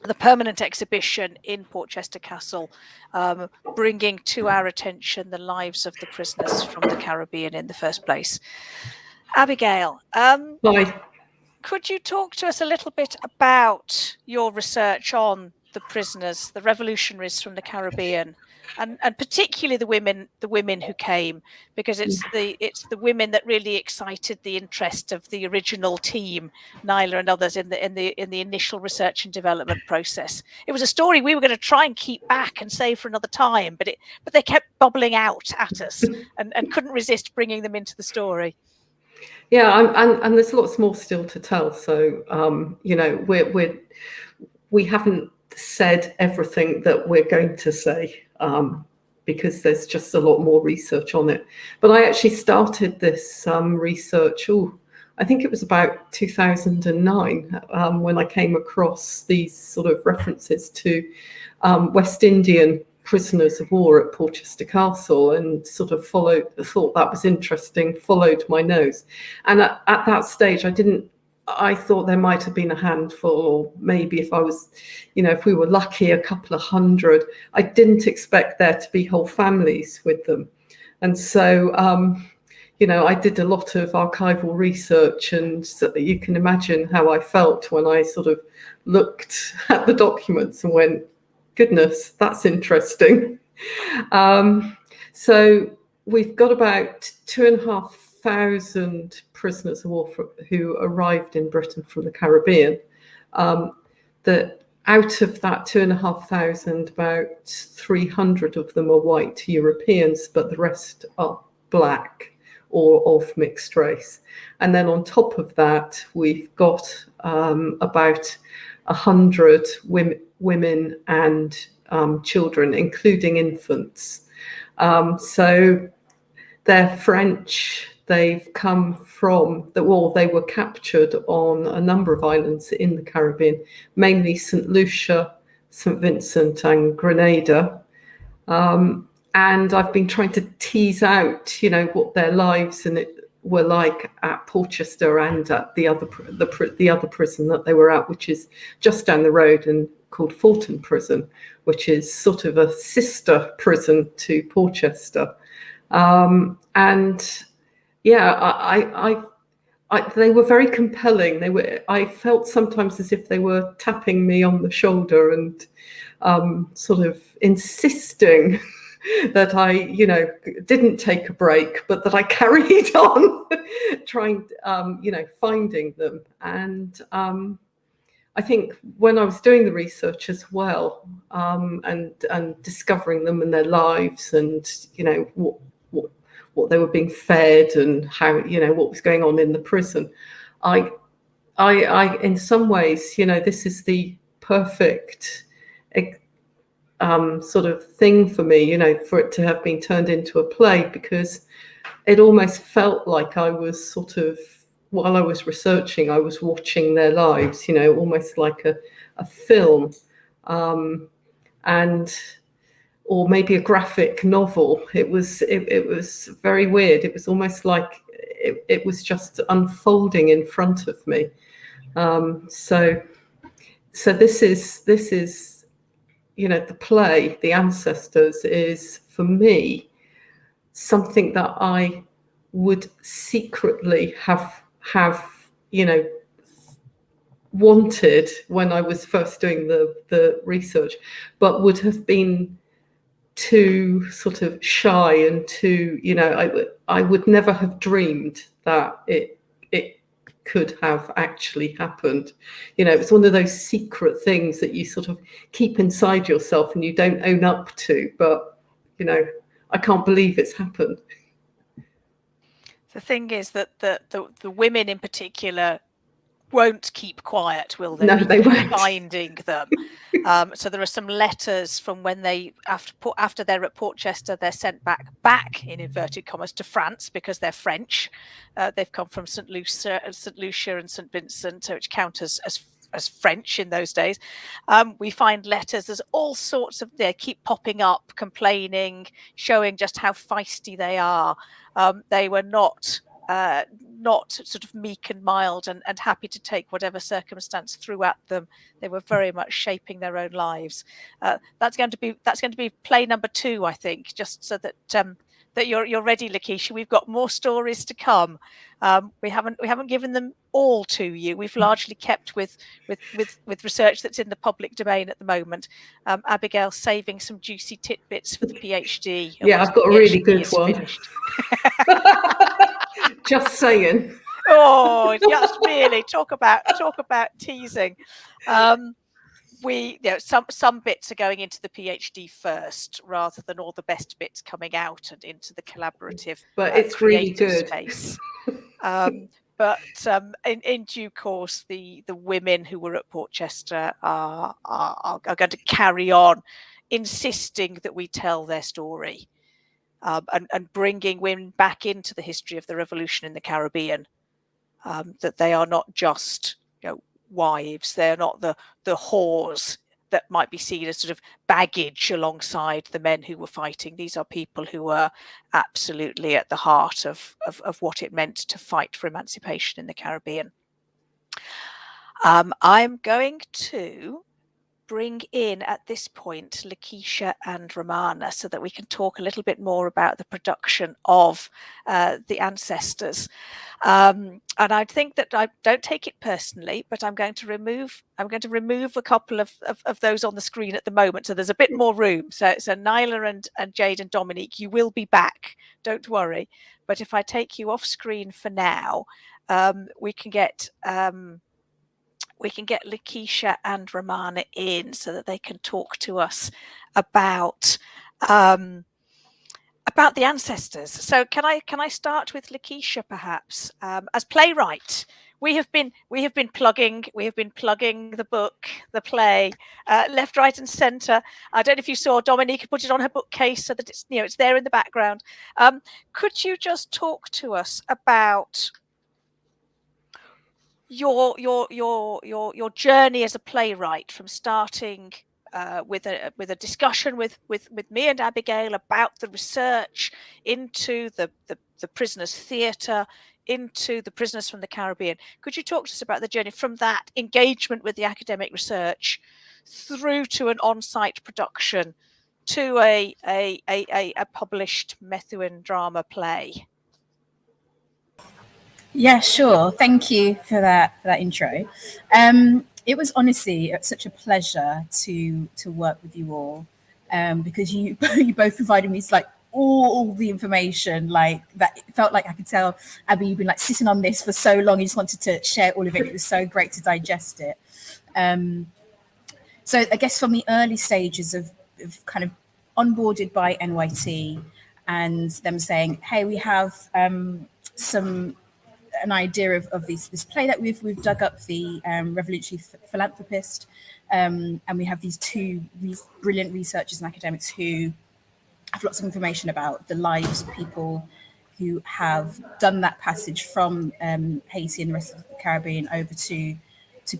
the permanent exhibition in Portchester Castle, bringing to our attention the lives of the prisoners from the Caribbean in the first place. Abigail, could you talk to us a little bit about your research on the prisoners, the revolutionaries from the Caribbean, and particularly the women who came, because it's the women that really excited the interest of the original team, Nyla and others, in the initial research and development process. It was a story we were going to try and keep back and save for another time, but they kept bubbling out at us and couldn't resist bringing them into the story. and there's lots more still to tell. So you know, we haven't said everything that we're going to say, because there's just a lot more research on it. But I actually started this research, I think it was about 2009, when I came across these sort of references to West Indian prisoners of war at Portchester Castle, and sort of thought that was interesting, followed my nose. And at that stage, I thought there might have been a handful, or maybe if I was, you know, if we were lucky, a couple of hundred. I didn't expect there to be whole families with them. And so, you know, I did a lot of archival research, and so you can imagine how I felt when I sort of looked at the documents and went, goodness, that's interesting. So we've got about 2,500 prisoners of war who arrived in Britain from the Caribbean. That out of that 2,500, about 300 of them are white Europeans, but the rest are black or of mixed race. And then on top of that, we've got about 100 women and children, including infants. So they're French. They've come from they were captured on a number of islands in the Caribbean, mainly St. Lucia, St. Vincent and Grenada. And I've been trying to tease out, you know, what their lives were like at Portchester and at the other prison that they were at, which is just down the road and called Fulton Prison, which is sort of a sister prison to Portchester. And yeah, they were very compelling. I felt sometimes as if they were tapping me on the shoulder and sort of insisting that I, you know, didn't take a break, but that I carried on trying, you know, finding them. And I think when I was doing the research as well, and discovering them and their lives, and, you know, what they were being fed and how, you know, what was going on in the prison, I in some ways, you know, this is the perfect sort of thing for me, you know, for it to have been turned into a play, because it almost felt like I was sort of, while I was researching, I was watching their lives, you know, almost like a film, and or maybe a graphic novel. It was very weird. It was almost like it was just unfolding in front of me. So this is, you know, the play, The Ancestors, is for me something that I would secretly have, you know, wanted when I was first doing the research, but would have been too sort of shy and too, you know, I would never have dreamed that it could have actually happened. You know, it's one of those secret things that you sort of keep inside yourself and you don't own up to, but, you know, I can't believe it's happened. The thing is that the women in particular won't keep quiet, will they? No, they won't. Finding them. So there are some letters from when they, after they're at Portchester, they're sent back in inverted commas to France, because they're French. They've come from St. Lucia and St. Vincent, which count as French in those days. We find letters. There's all sorts of, they keep popping up, complaining, showing just how feisty they are. They were not sort of meek and mild and happy to take whatever circumstance threw at them. They were very much shaping their own lives. That's going to be play number 2, I think, just so that that you're ready, Lakesha. We've got more stories to come. We haven't given them all to you. We've largely kept with research that's in the public domain at the moment. Abigail's saving some juicy tidbits for the PhD. Yeah, I've got a really good one. Just saying. Oh, just really talk about teasing. Some bits are going into the PhD first, rather than all the best bits coming out and into the collaborative. But it's really good. Space. But in due course, the women who were at Portchester are going to carry on insisting that we tell their story, and bringing women back into the history of the revolution in the Caribbean. That they are not just, wives; they're not the whores that might be seen as sort of baggage alongside the men who were fighting. These are people who were absolutely at the heart of what it meant to fight for emancipation in the Caribbean. I'm going to bring in at this point Lakesha and Romana so that we can talk a little bit more about the production of the ancestors. And I think that I don't take it personally, but I'm going to remove a couple of those on the screen at the moment, so there's a bit more room. So Nyla and Jade and Dominique, you will be back, don't worry. But if I take you off screen for now, we can get Lakesha and Romana in so that they can talk to us about the ancestors. So can I start with Lakesha perhaps? As playwright, we have been plugging the book, the play, left, right, and centre. I don't know if you saw Dominique put it on her bookcase so that it's there in the background. Could you just talk to us about your journey as a playwright, from starting with a discussion with me and Abigail about the research into the prisoners' theatre, into the prisoners from the Caribbean? Could you talk to us about the journey from that engagement with the academic research through to an on-site production to a published Methuen drama play? Yeah, sure. Thank you for that intro. It was honestly such a pleasure to work with you all, because you both provided me like all the information, like that. It felt like I could tell, Abby, you've been like sitting on this for so long. You just wanted to share all of it. It was so great to digest it. So I guess from the early stages of kind of onboarded by NYT and them saying, hey, we have an idea of this play that we've dug up, the revolutionary philanthropist, and we have these two brilliant researchers and academics who have lots of information about the lives of people who have done that passage from Haiti and the rest of the Caribbean over to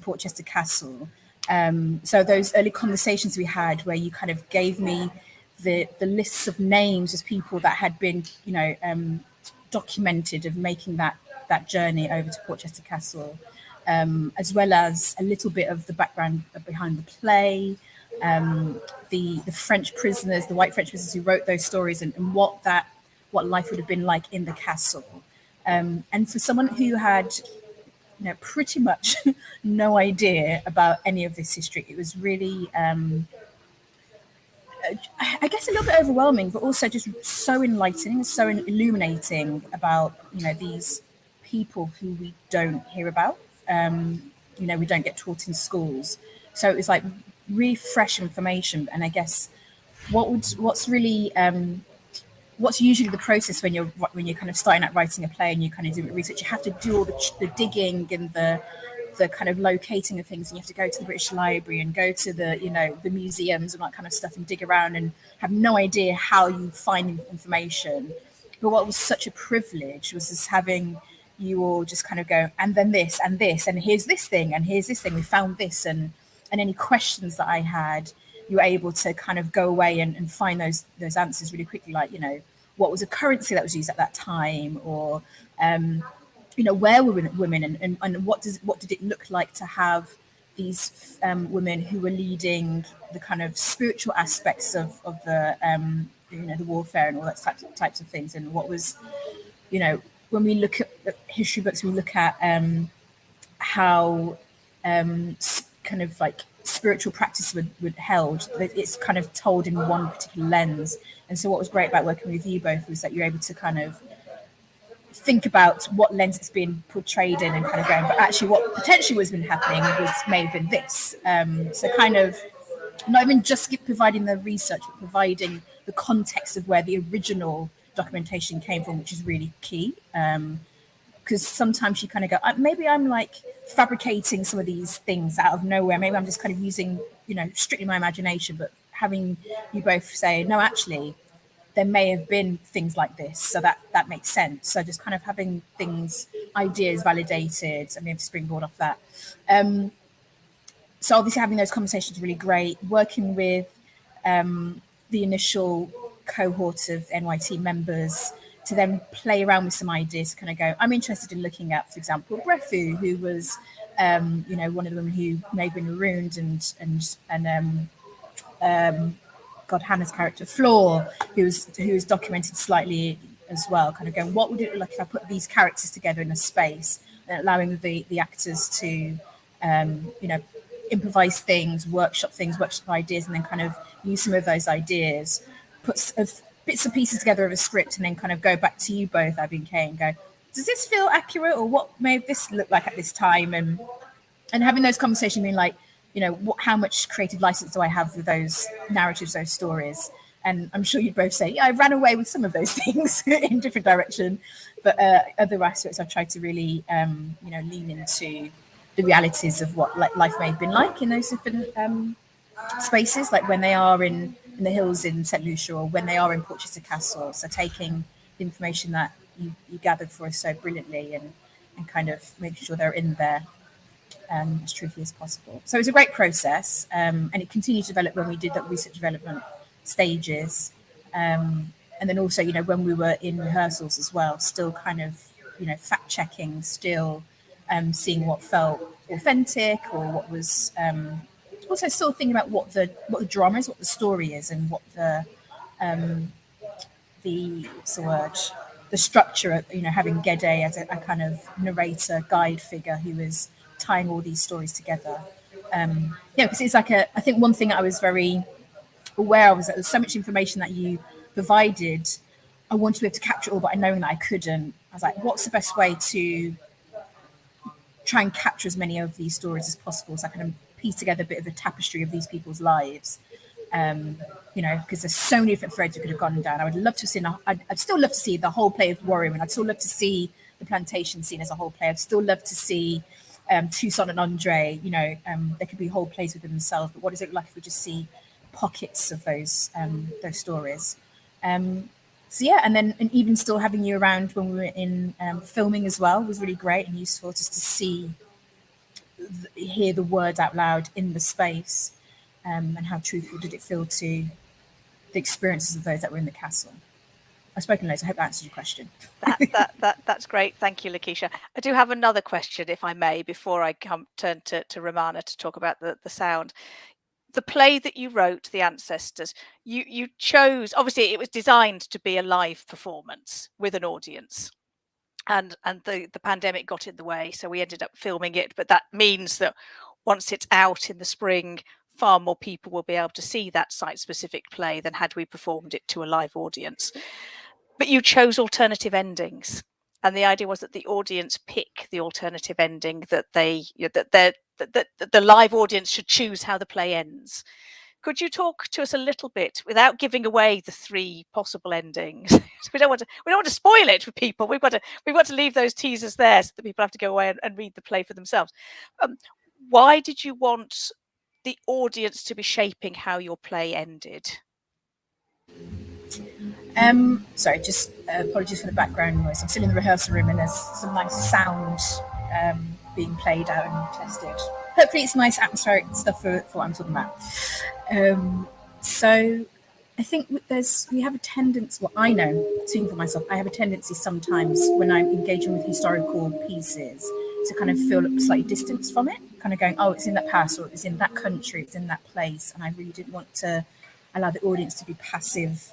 Portchester Castle. So those early conversations we had, where you kind of gave me the lists of names of people that had been, documented of making that journey over to Portchester Castle, as well as a little bit of the background behind the play, the French prisoners, the white French prisoners who wrote those stories, and what life would have been like in the castle. And for someone who had pretty much no idea about any of this history, it was really I guess a little bit overwhelming, but also just so enlightening, so illuminating about these people who we don't hear about, we don't get taught in schools. So it was like really fresh information. And I guess what's usually the process when you're kind of starting out writing a play and you kind of do research, you have to do all the digging and the kind of locating of things, and you have to go to the British Library and go to the museums and that kind of stuff and dig around and have no idea how you find information. But what was such a privilege was just having you all just kind of go, and then this and this, and here's this thing, and here's this thing, we found this, and any questions that I had, you were able to kind of go away and find those answers really quickly, like what was a currency that was used at that time, or where were women, and what did it look like to have these women who were leading the kind of spiritual aspects of the the warfare and all that types of things. And what was, when we look at history books, we look at how kind of like spiritual practice would held. It's kind of told in one particular lens. And so what was great about working with you both was that you're able to kind of think about what lens it's being portrayed in and kind of going, but actually what potentially was been happening may have been this. So kind of not even just providing the research, but providing the context of where the original documentation came from, which is really key. because sometimes you kind of go, maybe I'm like fabricating some of these things out of nowhere. Maybe I'm just kind of using, strictly my imagination, but having you both say, no, actually, there may have been things like this. So that makes sense. So just kind of having ideas validated and maybe springboard off that. So obviously having those conversations is really great. Working with the initial cohort of NYT members to then play around with some ideas to kind of go, I'm interested in looking at, for example, Brefu, who was, one of the women who may have been marooned, and Hannah's character, Floor, who was documented slightly as well, kind of going, what would it look like if I put these characters together in a space, and allowing the actors to, improvise things, workshop ideas, and then kind of use some of those ideas, put bits and pieces together of a script, and then kind of go back to you both, Abby and Kay, and go, does this feel accurate, or what may this look like at this time? And having those conversations, being like, how much creative license do I have with those narratives, those stories? And I'm sure you'd both say, yeah, I ran away with some of those things in different direction, but other aspects I've tried to really, lean into the realities of what life may have been like in those different spaces, like when they are in the hills in St. Lucia, or when they are in Portchester Castle. So taking the information that you gathered for us so brilliantly and kind of making sure they're in there as truthfully as possible. So it's a great process, and it continued to develop when we did that research development stages, and then also when we were in rehearsals as well, still kind of fact checking, still seeing what felt authentic, or what was also still thinking about what the drama is, what the story is, and what the structure of having Gede as a kind of narrator guide figure who is tying all these stories together. Because it's like I think one thing I was very aware of was that there's so much information that you provided. I wanted to be able to capture it all, but knowing that I couldn't, I was like, what's the best way to try and capture as many of these stories as possible, so I kind of piece together a bit of a tapestry of these people's lives, because there's so many different threads we could have gone down. I would love to see, I'd still love to see the whole play of Warrior, and I'd still love to see the plantation scene as a whole play. I'd still love to see Toussaint and Andre, there could be whole plays within themselves, but what does it look like if we just see pockets of those stories? So yeah, and even still having you around when we were in filming as well was really great and useful, just to hear the words out loud in the space, and how truthful did it feel to the experiences of those that were in the castle. I've spoken loads. I hope that answers your question. That's great. Thank you, Lakesha. I do have another question, if I may, before I turn to Romana to talk about the sound. The play that you wrote, The Ancestors, you chose, obviously it was designed to be a live performance with an audience, and the pandemic got in the way, so we ended up filming it, but that means that once it's out in the spring, far more people will be able to see that site-specific play than had we performed it to a live audience. But you chose alternative endings, and the idea was that the audience pick the alternative ending, that the live audience should choose how the play ends. Could you talk to us a little bit, without giving away the three possible endings? we don't want to spoil it for people. We've got to leave those teasers there so that people have to go away and read the play for themselves. Why did you want the audience to be shaping how your play ended? Sorry, just apologies for the background noise. I'm still in the rehearsal room and there's some nice sound being played out and tested. Hopefully it's nice atmospheric stuff for what I'm talking about. So I think we have a tendency, well, I know, speaking for myself, I have a tendency sometimes when I'm engaging with historical pieces to kind of feel slightly distanced from it, kind of going, oh, it's in that past, or it's in that country, it's in that place. And I really didn't want to allow the audience to be passive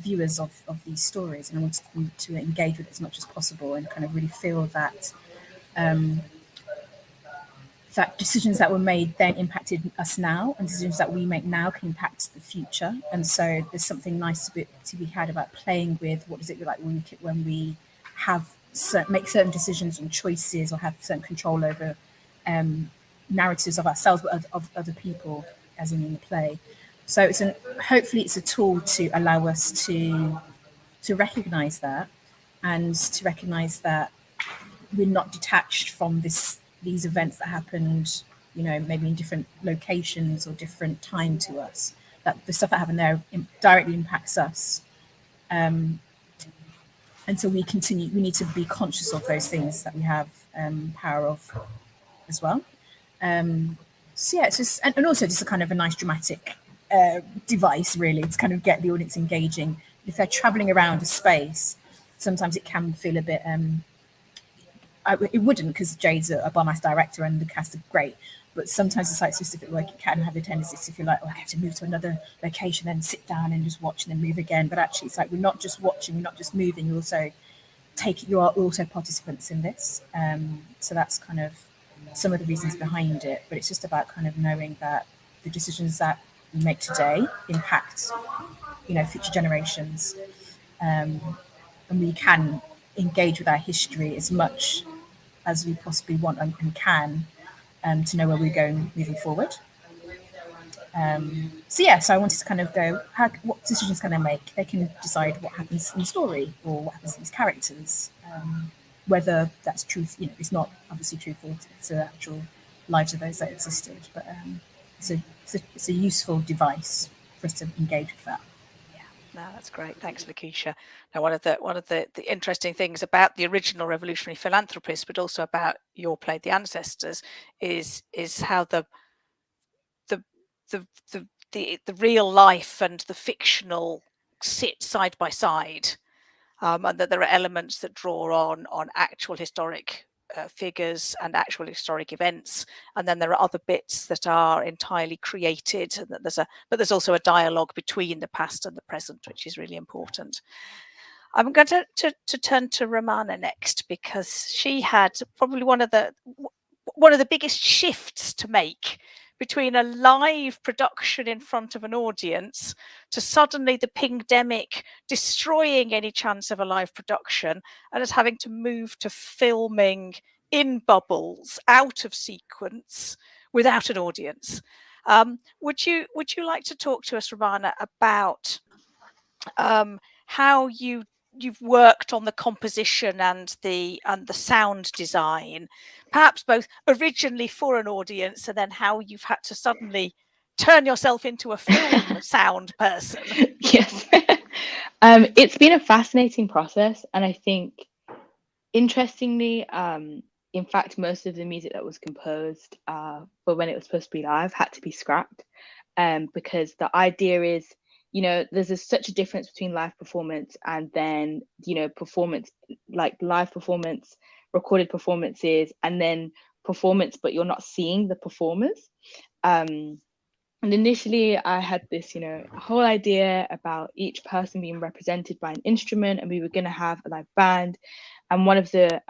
viewers of these stories, and I wanted them to engage with it as much as possible and kind of really feel that that decisions that were made then impacted us now, and decisions that we make now can impact the future. And so there's something nice to be had about playing with what does it look like when we make certain decisions and choices, or have certain control over narratives of ourselves, but of other people, as in the play. So hopefully it's a tool to allow us to recognise that, and to recognize that we're not detached from these events that happened, you know, maybe in different locations or different time to us, that the stuff that happened there directly impacts us. And so we need to be conscious of those things that we have power of as well. So yeah, it's just, and also just a kind of a nice dramatic device, really, to kind of get the audience engaging. If they're traveling around a space, sometimes it can feel a bit, it wouldn't, because Jade's a bar-mass director and the cast are great, but sometimes the site-specific work, it can have a tendency to feel like, oh, I have to move to another location, then sit down and just watch and then move again. But actually, it's like, we're not just watching, we're not just moving, you are also participants in this. So that's kind of some of the reasons behind it, but it's just about kind of knowing that the decisions that we make today impact, you know, future generations, and we can engage with our history as much as we possibly want and can, to know where we're going moving forward. So I wanted to kind of go, what decisions can they make? They can decide what happens in the story or what happens to these characters. Whether that's truth, you know, it's not obviously truthful to the actual lives of those that existed, but it's a useful device for us to engage with that. Yeah, no, that's great. Thanks, Lakesha. Now, one of the interesting things about the original Revolutionary Philanthropist, but also about your play, The Ancestors, is how the real life and the fictional sit side by side. And that there are elements that draw on actual historic figures and actual historic events, and then there are other bits that are entirely created. And that there's also a dialogue between the past and the present, which is really important. I'm going to turn to Romana next, because she had probably one of the biggest shifts to make between a live production in front of an audience to suddenly the pingdemic destroying any chance of a live production, and us having to move to filming in bubbles, out of sequence, without an audience. Would you like to talk to us, Romana, about how you've worked on the composition and the sound design, perhaps both originally for an audience and then how you've had to suddenly turn yourself into a film sound person? Yes. It's been a fascinating process, and I think, interestingly, in fact, most of the music that was composed for when it was supposed to be live had to be scrapped, because the idea is, you know, there's such a difference between live performance and then, you know, performance, like live performance, recorded performances, and then performance, but you're not seeing the performers. And initially I had this, you know, whole idea about each person being represented by an instrument, and we were going to have a live band. And one of the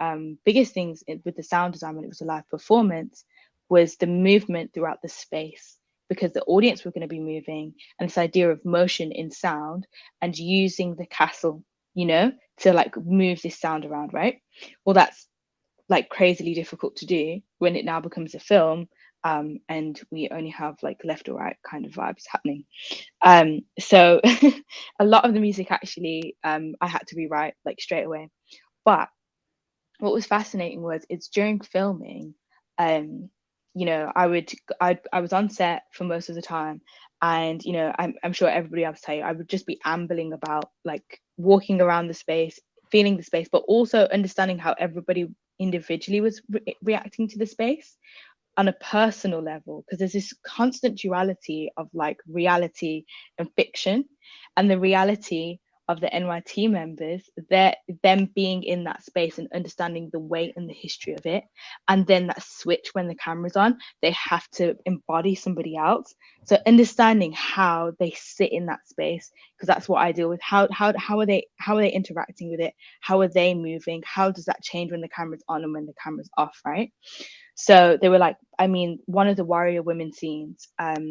biggest things with the sound design when it was a live performance was the movement throughout the space, because the audience were going to be moving, and this idea of motion in sound and using the castle, you know, to like move this sound around, right? Well, that's like crazily difficult to do when it now becomes a film, and we only have like left or right kind of vibes happening. So a lot of the music actually I had to rewrite like straight away. But what was fascinating was it's during filming, you know, I was on set for most of the time, and you know, I'm sure everybody else tell you, I would just be ambling about, like walking around the space, feeling the space, but also understanding how everybody individually was reacting to the space on a personal level, because there's this constant duality of like reality and fiction, and the reality of the NYT members, them being in that space and understanding the weight and the history of it, and then that switch when the camera's on, they have to embody somebody else. So understanding how they sit in that space, because that's what I deal with. How are they interacting with it? How are they moving? How does that change when the camera's on and when the camera's off, right? So they were like, I mean, one of the warrior women scenes, I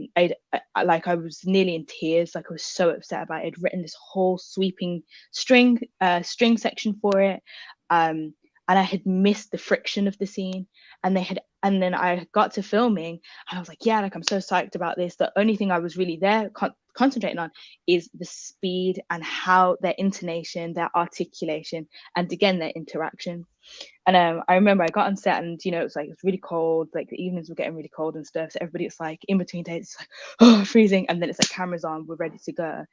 was nearly in tears. Like I was so upset about it. I'd written this whole sweeping string section for it, and I had missed the friction of the scene. And then I got to filming, and I was like, yeah, like I'm so psyched about this. The only thing I was really there concentrating on is the speed and how their intonation, their articulation, and again their interaction. And I remember I got on set, and you know, it was really cold, like the evenings were getting really cold and stuff, so everybody, it's like in between days, it's like, oh, freezing, and then it's like cameras on, we're ready to go.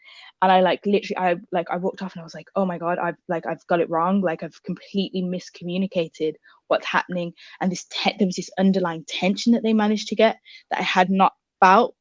And I walked off and I was like, oh my god, I've got it wrong, like I've completely miscommunicated what's happening. And there was this underlying tension that they managed to get that I had not felt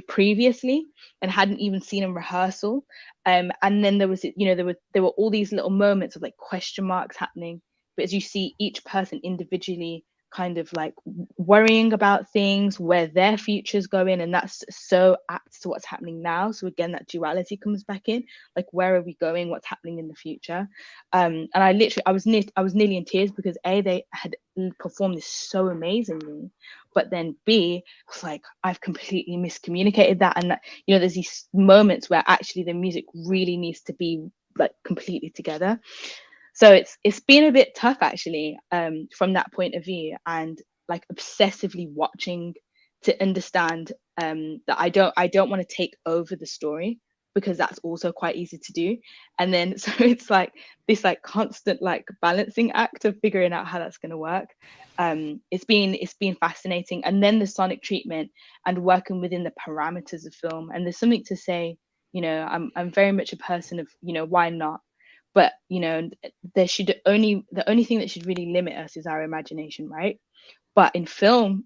previously and hadn't even seen in rehearsal. And then there was, you know, there were all these little moments of like question marks happening, but as you see each person individually kind of like worrying about things, where their future's going, and that's so apt to what's happening now. So again, that duality comes back in, like where are we going, what's happening in the future. And I was nearly in tears, because A, they had performed this so amazingly, but then B, it's like I've completely miscommunicated that. And that, you know, there's these moments where actually the music really needs to be like completely together. So it's been a bit tough actually, from that point of view, and like obsessively watching to understand that I don't want to take over the story, because that's also quite easy to do. And then so it's like this like constant like balancing act of figuring out how that's going to work. It's been fascinating. And then the sonic treatment and working within the parameters of film. And there's something to say, you know, I'm very much a person of, you know, why not? But, you know, the only thing that should really limit us is our imagination, right? But in film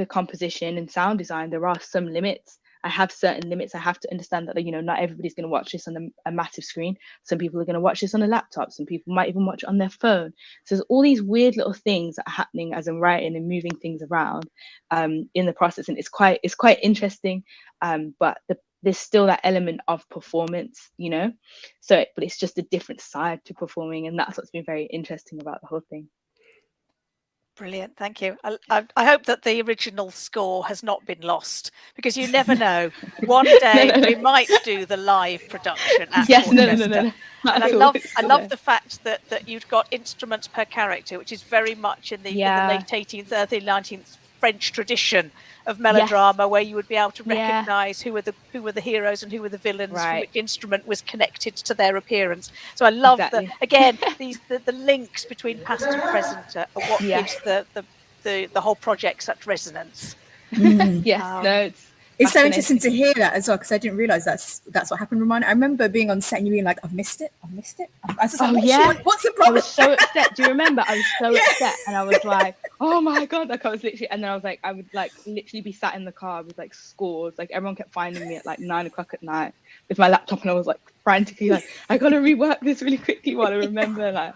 composition and sound design, there are some limits. I have certain limits. I have to understand that, you know, not everybody's going to watch this on a massive screen. Some people are going to watch this on a laptop. Some people might even watch it on their phone. So there's all these weird little things that are happening as I'm writing and moving things around in the process. And it's quite interesting. But there's still that element of performance, you know, so but it's just a different side to performing, and that's what's been very interesting about the whole thing. Brilliant, thank you. I hope that the original score has not been lost, because you never know. One day we might do the live production at Portchester. No. And I love the fact that you've got instruments per character, which is very much in the late 18th, early 19th French tradition of melodrama, where you would be able to recognize who were the heroes and who were the villains, which instrument was connected to their appearance. So I love that, again, the links between past and present are what gives the whole project such resonance. It's so interesting to hear that as well, because I didn't realize that's what happened, Romana. I remember being on set and you being like, I've missed it. I was just like, what's the problem? I was so upset. Do you remember? I was so upset, and I was like, oh my god, like I was literally, and then I was like, I would like literally be sat in the car with like scores, like everyone kept finding me at like 9 o'clock at night with my laptop, and I was like frantically like, I gotta rework this really quickly while I remember. Like,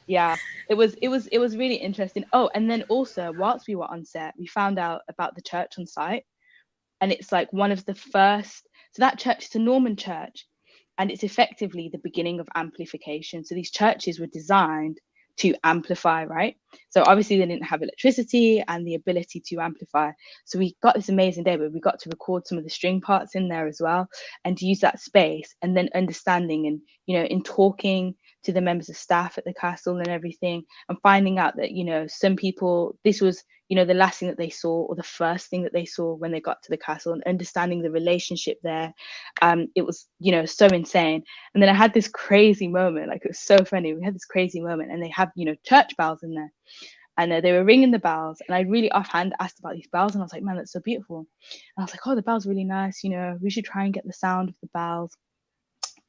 yeah, it was really interesting. Oh, and then also whilst we were on set, we found out about the church on site. And it's like one of the first, so that church is a Norman church, and it's effectively the beginning of amplification. So these churches were designed to amplify, right? So obviously they didn't have electricity and the ability to amplify. So we got this amazing day where we got to record some of the string parts in there as well, and use that space, and then understanding and, you know, in talking to the members of staff at the castle and everything, and finding out that, you know, some people, this was, you know, the last thing that they saw or the first thing that they saw when they got to the castle, and understanding the relationship there. It was, you know, so insane. And then I had this crazy moment, like it was so funny. We had this crazy moment, and they have, you know, church bells in there, and they were ringing the bells, and I really offhand asked about these bells, and I was like, man, that's so beautiful. And I was like, oh, the bell's really nice, you know, we should try and get the sound of the bells.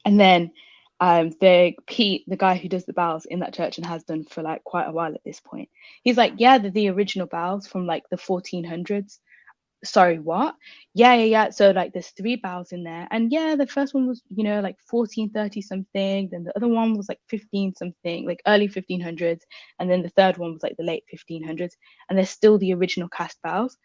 And then Pete, the guy who does the bells in that church and has done for like quite a while at this point, he's like, yeah, they're the original bells from like the 1400s. Sorry, what? Yeah. So like there's 3 bells in there, and yeah, the first one was, you know, like 1430 something, then the other one was like 15 something, like early 1500s, and then the third one was like the late 1500s, and they're still the original cast bells.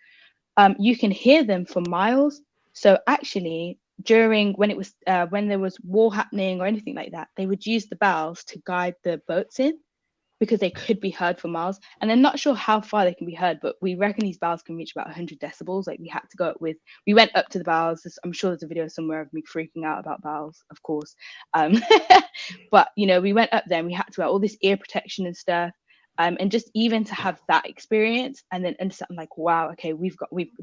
You can hear them for miles. So actually, during when there was war happening or anything like that, they would use the bells to guide the boats in, because they could be heard for miles. And they're not sure how far they can be heard, but we reckon these bells can reach about 100 decibels. Like we went up to the bells. I'm sure there's a video somewhere of me freaking out about bells, of course. But, you know, we went up there and we had to wear all this ear protection and stuff. And just even to have that experience and then understand like, wow, okay,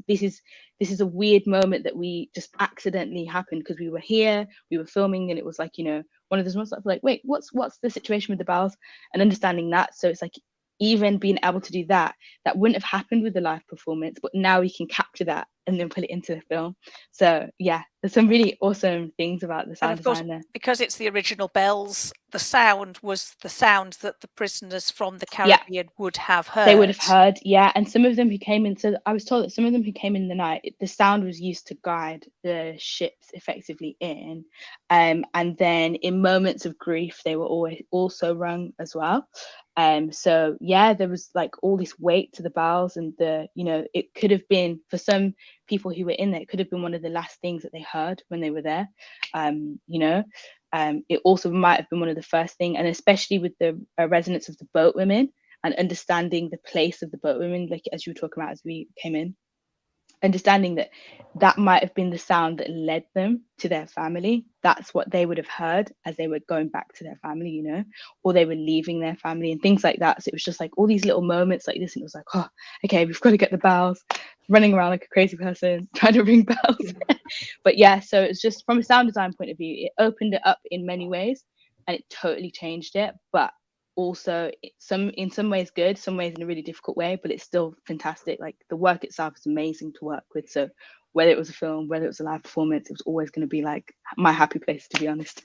this is a weird moment that we just accidentally happened because we were here, we were filming, and it was like, you know, one of those ones like, wait, what's the situation with the bells, and understanding that. So it's like, even being able to do that wouldn't have happened with the live performance, but now we can capture that and then put it into the film. So yeah, there's some really awesome things about the sound design there. Because it's the original bells, the sound was the sound that the prisoners from the Caribbean would have heard. They would have heard, yeah. And some of them who came in, so I was told that some of them who came in the night, the sound was used to guide the ships effectively in. And then in moments of grief, they were always also rung as well. So yeah, there was like all this weight to the bells, and it could have been, for some people who were in there, it could have been one of the last things that they heard when they were there. It also might have been one of the first thing, and especially with the resonance of the boatwomen and understanding the place of the boatwomen, like as you were talking about as we came in, understanding that might have been the sound that led them to their family. That's what they would have heard as they were going back to their family, or they were leaving their family and things like that. So it was just like all these little moments like this, and it was like, oh, okay, we've got to get the bells, running around like a crazy person trying to ring bells. But yeah, so it's just from a sound design point of view, it opened it up in many ways and it totally changed it, but also in some ways good, some ways in a really difficult way, but it's still fantastic. Like the work itself is amazing to work with. So whether it was a film, whether it was a live performance, it was always going to be like my happy place, to be honest.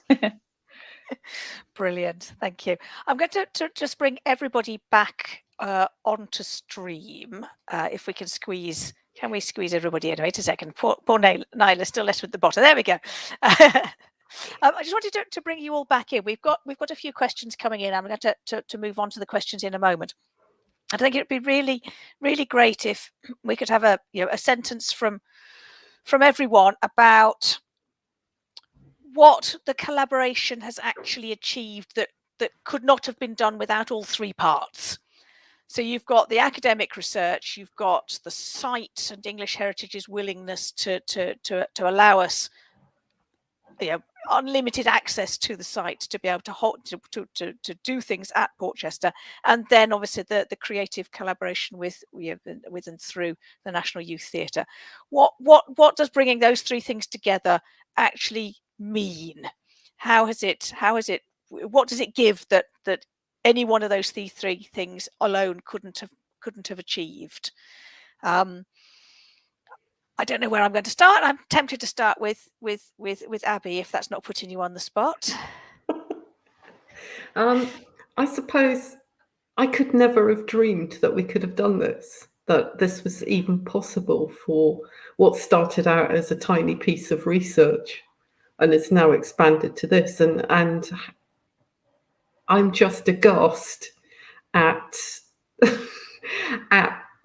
Brilliant, thank you. I'm going to just bring everybody back onto stream, if we can squeeze. Can we squeeze everybody in? Wait a second. Poor Nyla's still left at the bottom. There we go. I just wanted to bring you all back in. We've got a few questions coming in. I'm going to move on to the questions in a moment. I think it'd be really, really great if we could have a sentence from everyone about what the collaboration has actually achieved that could not have been done without all three parts. So you've got the academic research, you've got the site and English Heritage's willingness to allow us unlimited access to the site to be able to do things at Portchester, and then obviously the creative collaboration with and through the National Youth Theatre. What does bringing those three things together actually mean? What does it give that any one of those three things alone couldn't have achieved? I don't know where I'm going to start. I'm tempted to start with Abby, if that's not putting you on the spot. I suppose I could never have dreamed that we could have done this, that this was even possible for what started out as a tiny piece of research and it's now expanded to this. And I'm just aghast at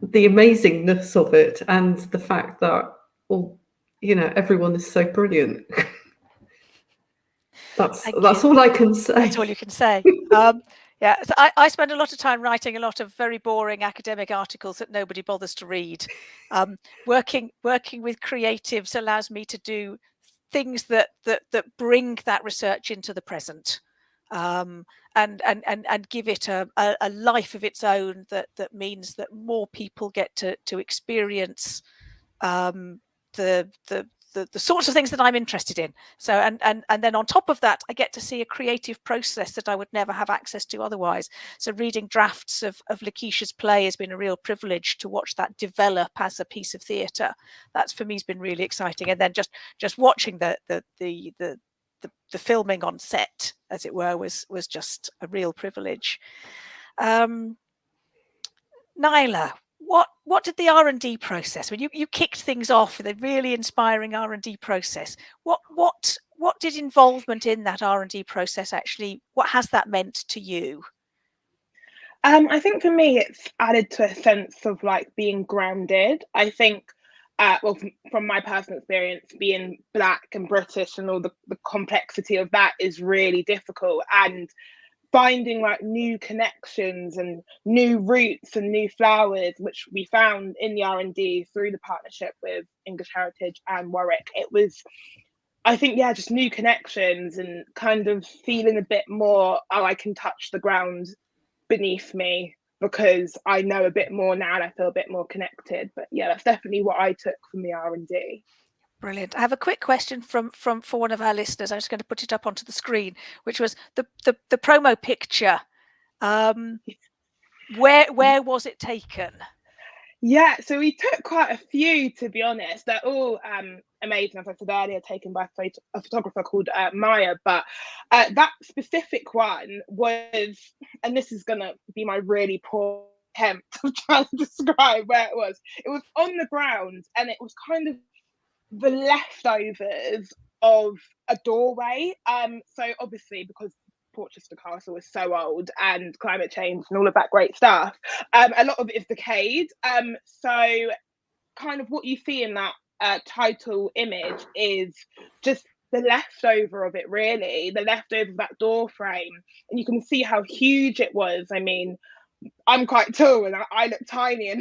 the amazingness of it and the fact that everyone is so brilliant. That's all I can say. That's all you can say. Yeah, so I spend a lot of time writing a lot of very boring academic articles that nobody bothers to read. Working with creatives allows me to do things that bring that research into the present. And give it a life of its own that means that more people get to experience the sorts of things that I'm interested in. So and then on top of that, I get to see a creative process that I would never have access to otherwise. So reading drafts of Lakesha's play has been a real privilege to watch that develop as a piece of theatre. That's for me has been really exciting. And then just watching the filming on set, as it were, was just a real privilege. Nyla, what did the R&D process, when you kicked things off with a really inspiring R&D process, what did involvement in that R&D process actually, what has that meant to you? I think for me it's added to a sense of like being grounded. I think from my personal experience, being Black and British and all the complexity of that is really difficult, and finding like new connections and new roots and new flowers, which we found in the R&D through the partnership with English Heritage and Warwick. It was, I think, just new connections and kind of feeling a bit more, I can touch the ground beneath me because I know a bit more now and I feel a bit more connected. But yeah, that's definitely what I took from the R&D. Brilliant. I have a quick question for one of our listeners. I'm just going to put it up onto the screen, which was the promo picture. Where was it taken? Yeah, so we took quite a few, to be honest. They're all amazing, as I said earlier, taken by a photographer called Maya. But that specific one was, and this is going to be my really poor attempt of trying to describe where it was. It was on the ground, and it was kind of the leftovers of a doorway. So obviously, because Portchester Castle is so old and climate change and all of that great stuff, a lot of it is decayed. So kind of what you see in that title image is just the leftover of it, really, the leftover of that door frame. And you can see how huge it was. I mean, I'm quite tall and I look tiny in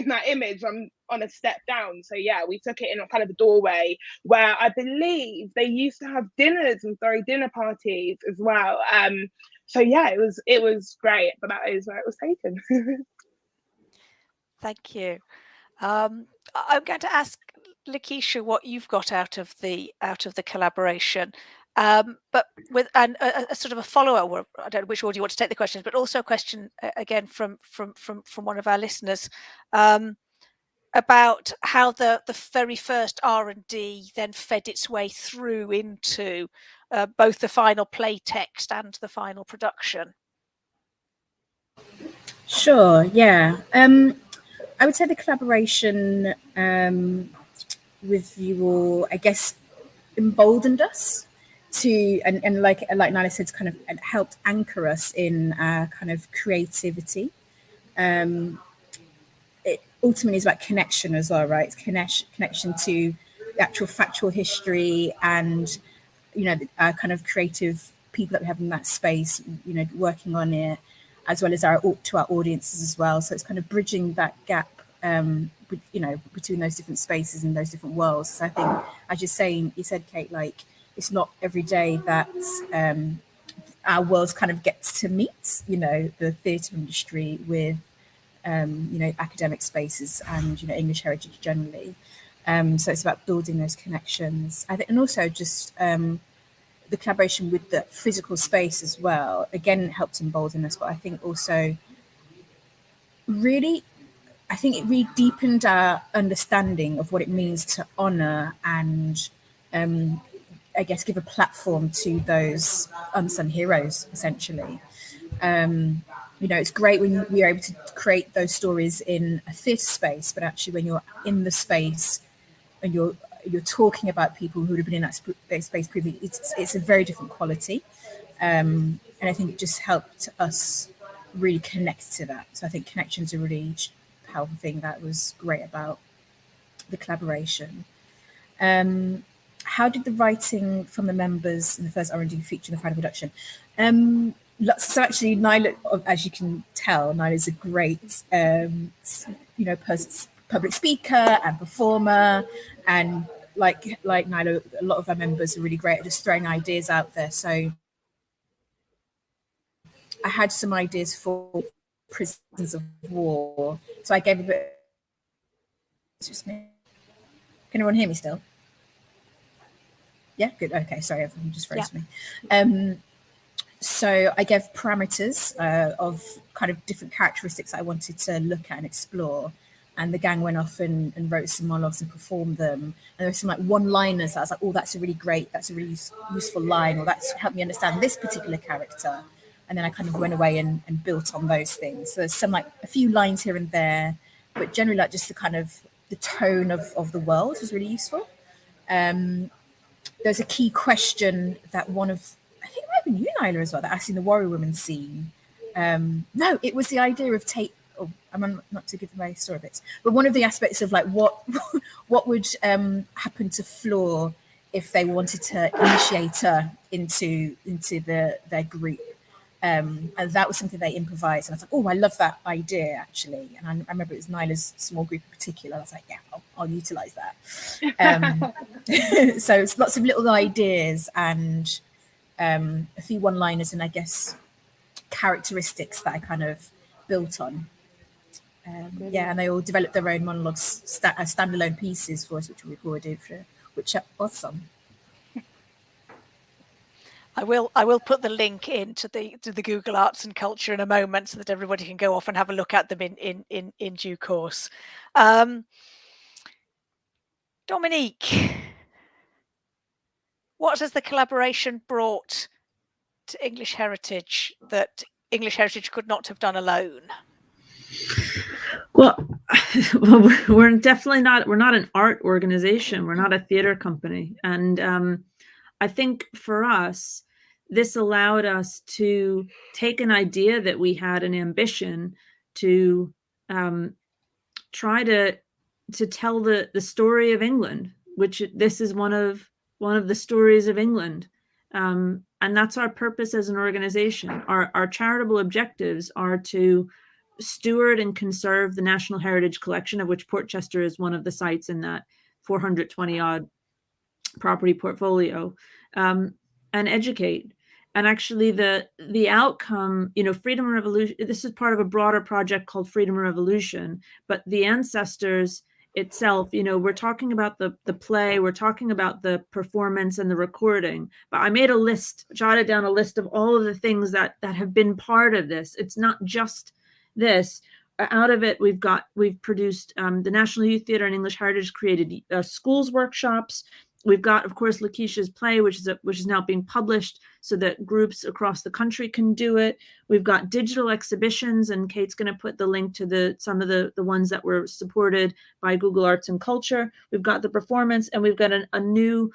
that image. I'm on a step down. So yeah, we took it in a kind of a doorway where I believe they used to have dinners and dinner parties as well. So yeah, it was great, but that is where it was taken. Thank you. I'm going to ask Lakesha what you've got out of the collaboration. But with a sort of a follow-up, or I don't know which order you want to take the questions, but also a question again from one of our listeners about how the very first R&D then fed its way through into both the final play text and the final production. Sure, yeah. I would say the collaboration with you all, I guess, emboldened us to, and like Nyla said, kind of helped anchor us in our kind of creativity. It ultimately is about connection as well, right? It's connection to the actual factual history and, you know, our kind of creative people that we have in that space, you know, working on it, as well as to our audiences as well. So it's kind of bridging that gap, you know, between those different spaces and those different worlds. So I think, as you're saying, you said, Kate, like, it's not every day that our worlds kind of get to meet, you know, the theatre industry with, you know, academic spaces and, you know, English heritage generally. So it's about building those connections. I think, and also just the collaboration with the physical space as well, again, helped embolden us. But I think also really, I think it really deepened our understanding of what it means to honour and I guess give a platform to those unsung heroes, essentially. You know, it's great when you're able to create those stories in a theatre space, but actually when you're in the space and you're talking about people who would have been in that space previously, it's a very different quality. And I think it just helped us really connect to that. So I think connection is a really powerful thing that was great about the collaboration. How did the writing from the members in the first R&D feature in the final production? So actually, Nyla, as you can tell, Nyla is a great, you know, public speaker and performer, and like Nyla, a lot of our members are really great at just throwing ideas out there. So I had some ideas for Prisoners of War. So I gave a bit. It's just me. Can everyone hear me still? Yeah, good. Okay, sorry, everyone just froze me. So I gave parameters of kind of different characteristics I wanted to look at and explore. And the gang went off and wrote some monologues and performed them. And there were some like one-liners that I was like, oh, that's a really great, that's a really useful line, or that's helped me understand this particular character. And then I kind of went away and built on those things. So there's some like a few lines here and there, but generally like just the kind of the tone of the world was really useful. There's a key question that one of, I think it might have been you, Nyla, as well, that asked in the Warrior Women scene. No, it was the idea of I'm not to give away story bits, but one of the aspects of like what would happen to Flor if they wanted to initiate her into their group. And that was something they improvised. And I was like, oh, I love that idea, actually. And I remember it was Nyla's small group in particular. I was like, yeah, I'll utilize that. So it's lots of little ideas and a few one-liners and I guess characteristics that I kind of built on. Yeah, and they all developed their own monologues, standalone pieces for us, which we recorded, which are awesome. I will put the link into the Google Arts and Culture in a moment so that everybody can go off and have a look at them in due course. Dominique, what has the collaboration brought to English Heritage that English Heritage could not have done alone? Well, we're definitely not, we're not an art organization. We're not a theater company. And I think for us, this allowed us to take an idea that we had, an ambition to try to tell the story of England, which this is one of the stories of England. And that's our purpose as an organization. Our charitable objectives are to steward and conserve the National Heritage Collection, of which Portchester is one of the sites in that 420 odd property portfolio, and educate. And actually the outcome, you know, Freedom and Revolution, this is part of a broader project called Freedom and Revolution, but the ancestors itself, you know, we're talking about the play, we're talking about the performance and the recording, but I made a list, jotted down a list of all of the things that have been part of this. It's not just this. Out of it, we've produced the National Youth Theatre and English Heritage created schools workshops. We've got, of course, Lakesha's play, which is now being published so that groups across the country can do it. We've got digital exhibitions, and Kate's going to put the link to some of the ones that were supported by Google Arts and Culture. We've got the performance, and we've got a new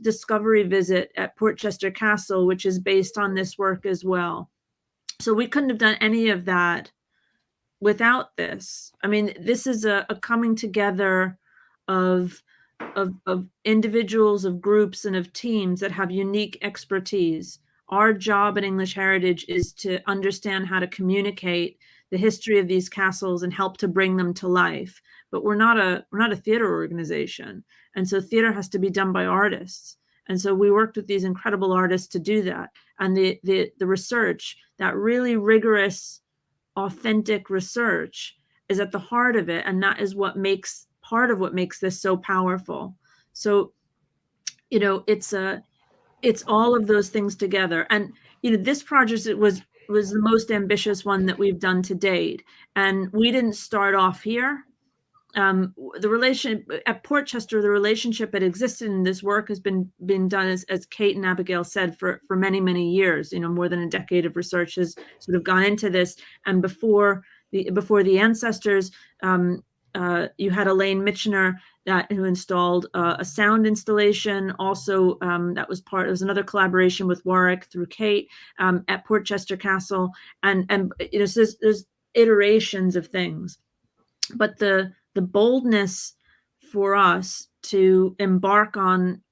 discovery visit at Portchester Castle, which is based on this work as well. So we couldn't have done any of that without this. I mean, this is a coming together of individuals, of groups, and of teams that have unique expertise. Our job in English Heritage is to understand how to communicate the history of these castles and help to bring them to life. But we're not a theater organization, and so theater has to be done by artists. And so we worked with these incredible artists to do that. And the research, that really rigorous, authentic research, is at the heart of it, and that is part of what makes this so powerful. So, you know, it's all of those things together. And, you know, this project, it was the most ambitious one that we've done to date. And we didn't start off here. The relation at Portchester, the relationship that existed in this work has been done, as Kate and Abigail said, for many, many years. You know, more than a decade of research has sort of gone into this. And before the ancestors, you had Elaine Mitchener who installed a sound installation. Also, it was another collaboration with Warwick through Kate at Portchester Castle, and you know, so there's iterations of things. But the boldness for us to embark on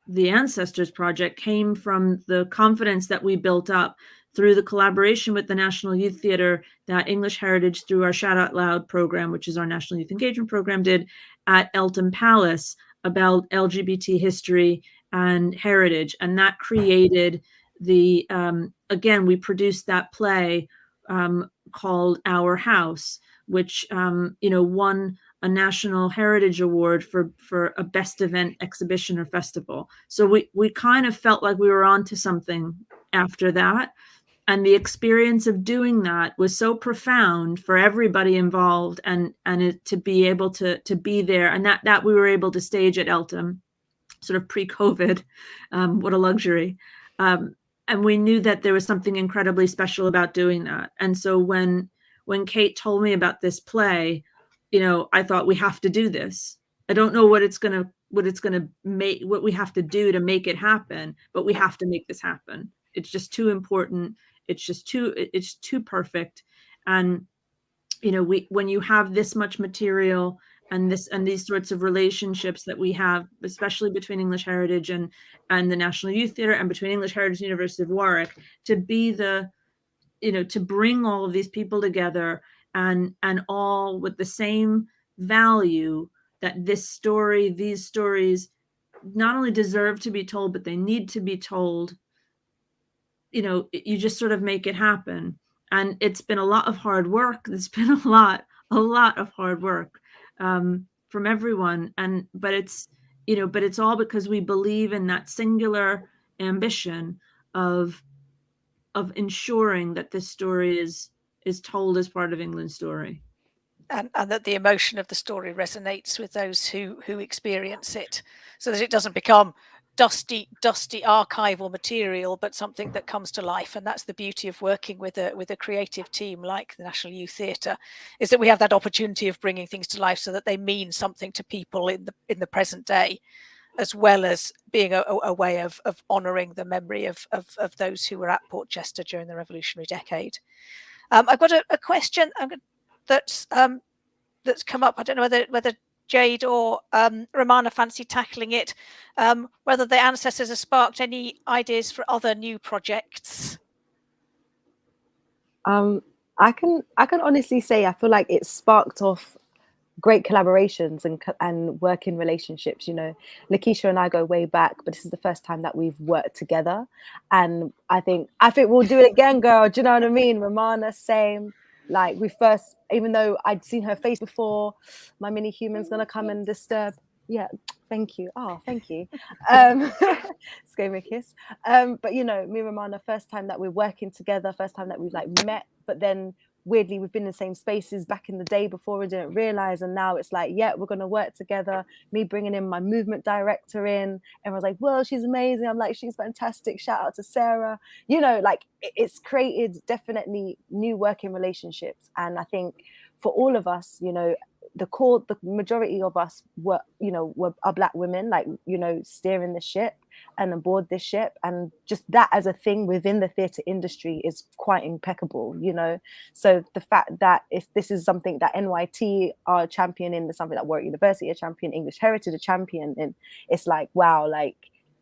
the Ancestors Project came from the confidence that we built up through the collaboration with the National Youth Theatre that English Heritage, through our Shout Out Loud program, which is our National Youth Engagement program, did at Eltham Palace about LGBT history and heritage. And that created again, we produced that play called Our House, which you know, won a National Heritage Award for a best event exhibition or festival. So we kind of felt like we were onto something after that. And the experience of doing that was so profound for everybody involved, and to be able to be there, and that we were able to stage at Eltham, sort of pre-COVID. What a luxury. And we knew that there was something incredibly special about doing that. And so when Kate told me about this play, you know, I thought, we have to do this. I don't know what we have to do to make it happen, but we have to make this happen. It's just too important. It's too perfect. And, you know, when you have this much material and these sorts of relationships that we have, especially between English Heritage and the National Youth Theatre, and between English Heritage and University of Warwick, to be to bring all of these people together and all with the same value, that these stories not only deserve to be told, but they need to be told. You know, you just sort of make it happen. And it's been a lot of hard work. It's been a lot of hard work from everyone. But it's all because we believe in that singular ambition of ensuring that this story is told as part of England's story. And that the emotion of the story resonates with those who experience it, so that it doesn't become dusty archival material, but something that comes to life. And that's the beauty of working with a creative team like the National Youth Theatre, is that we have that opportunity of bringing things to life so that they mean something to people in the present day, as well as being a way of honouring the memory of those who were at Portchester during the revolutionary decade. I've got a question that's come up. I don't know whether Jade or Romana fancy tackling it. Whether the ancestors have sparked any ideas for other new projects. I can honestly say I feel like it sparked off great collaborations and working relationships. You know, Lakesha and I go way back, but this is the first time that we've worked together, and I think we'll do it again, girl. Do you know what I mean? Romana, same. Like we first, even though I'd seen her face before, my mini human's gonna come and disturb. Yeah, thank you. Oh, thank you. Just gave me a kiss. But you know, me and Romana, first time that we're working together, first time that we've like met, but then weirdly we've been in the same spaces back in the day before we didn't realize, and now it's like, yeah, we're gonna work together. Me bringing in my movement director in, everyone's like, well, she's amazing. I'm like, she's fantastic. Shout out to Sarah. You know, like it's created definitely new working relationships. And I think for all of us, you know, the majority of us are Black women, like, you know, steering the ship and aboard this ship, and just that as a thing within the theatre industry is quite impeccable, you know. So the fact that if this is something that NYT are championing, there's something that Warwick University are championing, English Heritage are championing, it's like, wow, like,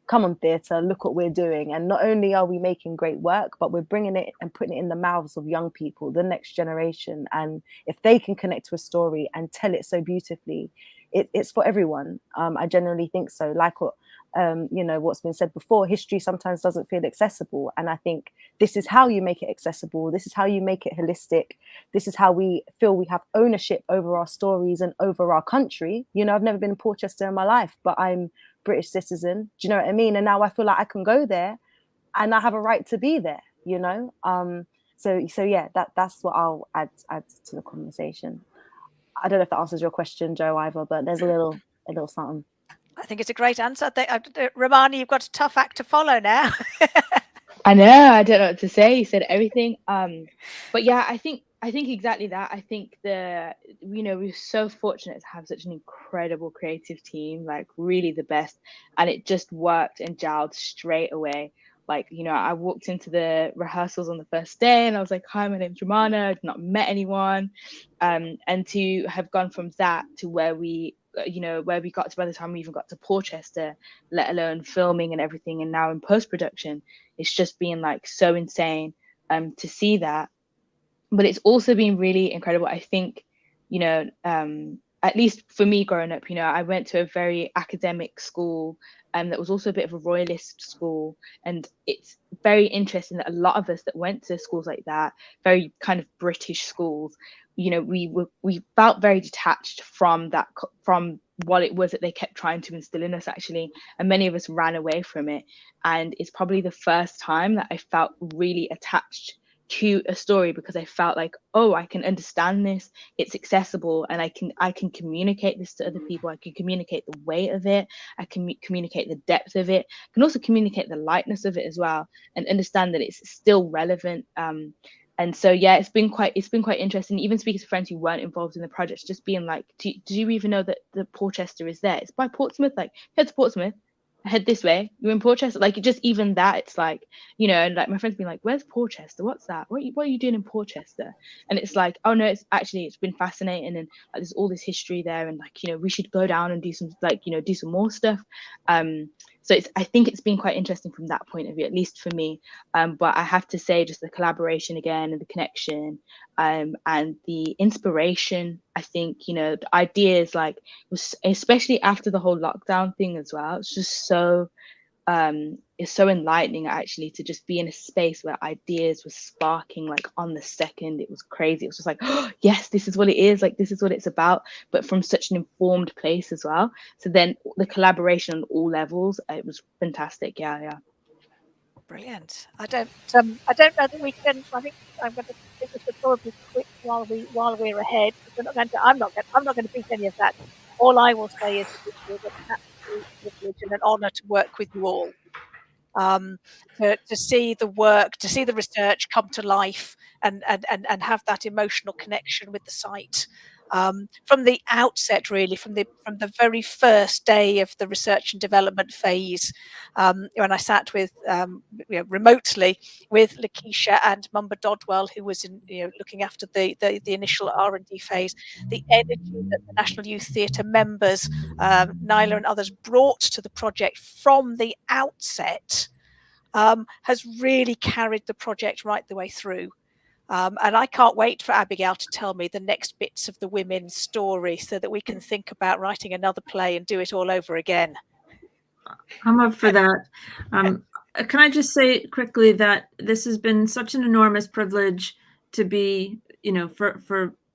come on theatre, look what we're doing. And not only are we making great work, but we're bringing it and putting it in the mouths of young people, the next generation. And if they can connect to a story and tell it so beautifully, it's for everyone. I genuinely think so. Like what you know, what's been said before, history sometimes doesn't feel accessible, and I think this is how you make it accessible. This is how you make it holistic. This is how we feel we have ownership over our stories and over our country. You know, I've never been in Portchester in my life, but I'm British citizen. Do you know what I mean? And now I feel like I can go there and I have a right to be there, you know. So yeah, that's what I'll add to the conversation. I don't know if that answers your question, Joe, either, but there's a little something. I think it's a great answer. Romana, you've got a tough act to follow now. I know, I don't know what to say. You said everything. But yeah, I think exactly that. I think we're so fortunate to have such an incredible creative team, like really the best, and it just worked and gelled straight away. Like, you know, I walked into the rehearsals on the first day and I was like, hi, my name's Romana. I've not met anyone. And to have gone from that to where we got to by the time we even got to Portchester, let alone filming and everything, and now in post-production, it's just been like so insane to see that. But it's also been really incredible. I think, you know, at least for me growing up, you know, I went to a very academic school that was also a bit of a royalist school. And it's very interesting that a lot of us that went to schools like that, very kind of British schools, you know, we felt very detached from what it was that they kept trying to instill in us, actually. And many of us ran away from it. And it's probably the first time that I felt really attached to a story, because I felt like, oh, I can understand this, it's accessible, and I can communicate this to other people. I can communicate the weight of it, I can communicate the depth of it, I can also communicate the lightness of it as well, and understand that it's still relevant. And so yeah, it's been quite interesting, even speaking to friends who weren't involved in the projects, just being like, do you even know that the Portchester is there? It's by Portsmouth. Like, head to Portsmouth, head this way, you're in Portchester. Like, just even that, it's like, you know, and like my friends being like, where's Portchester? What's that? What are you doing in Portchester? And it's like, oh no, it's been fascinating, and like, there's all this history there, and like, you know, we should go down and do some more stuff. So I think it's been quite interesting from that point of view, at least for me. But I have to say, just the collaboration again, and the connection, and the inspiration. I think, you know, the ideas, like, was especially after the whole lockdown thing as well. It's just so is so enlightening, actually, to just be in a space where ideas were sparking like on the second. It was crazy. It was just like, oh, yes, this is what it is, like this is what it's about, but from such an informed place as well. So then the collaboration on all levels, it was fantastic. Yeah. Brilliant. I don't know that we can. I think we should probably quit while we're ahead. I'm not going to beat any of that. All I will say is that it was an absolute privilege and an honour to work with you all. To see the work, to see the research come to life, and have that emotional connection with the site. From the outset, really, from the very first day of the research and development phase, when I sat with remotely with Lakesha and Mumba Dodwell, who was looking after the initial R&D phase, the energy that the National Youth Theatre members, Nyla and others, brought to the project from the outset has really carried the project right the way through. And I can't wait for Abigail to tell me the next bits of the women's story so that we can think about writing another play and do it all over again. I'm up for that. Can I just say quickly that this has been such an enormous privilege to be,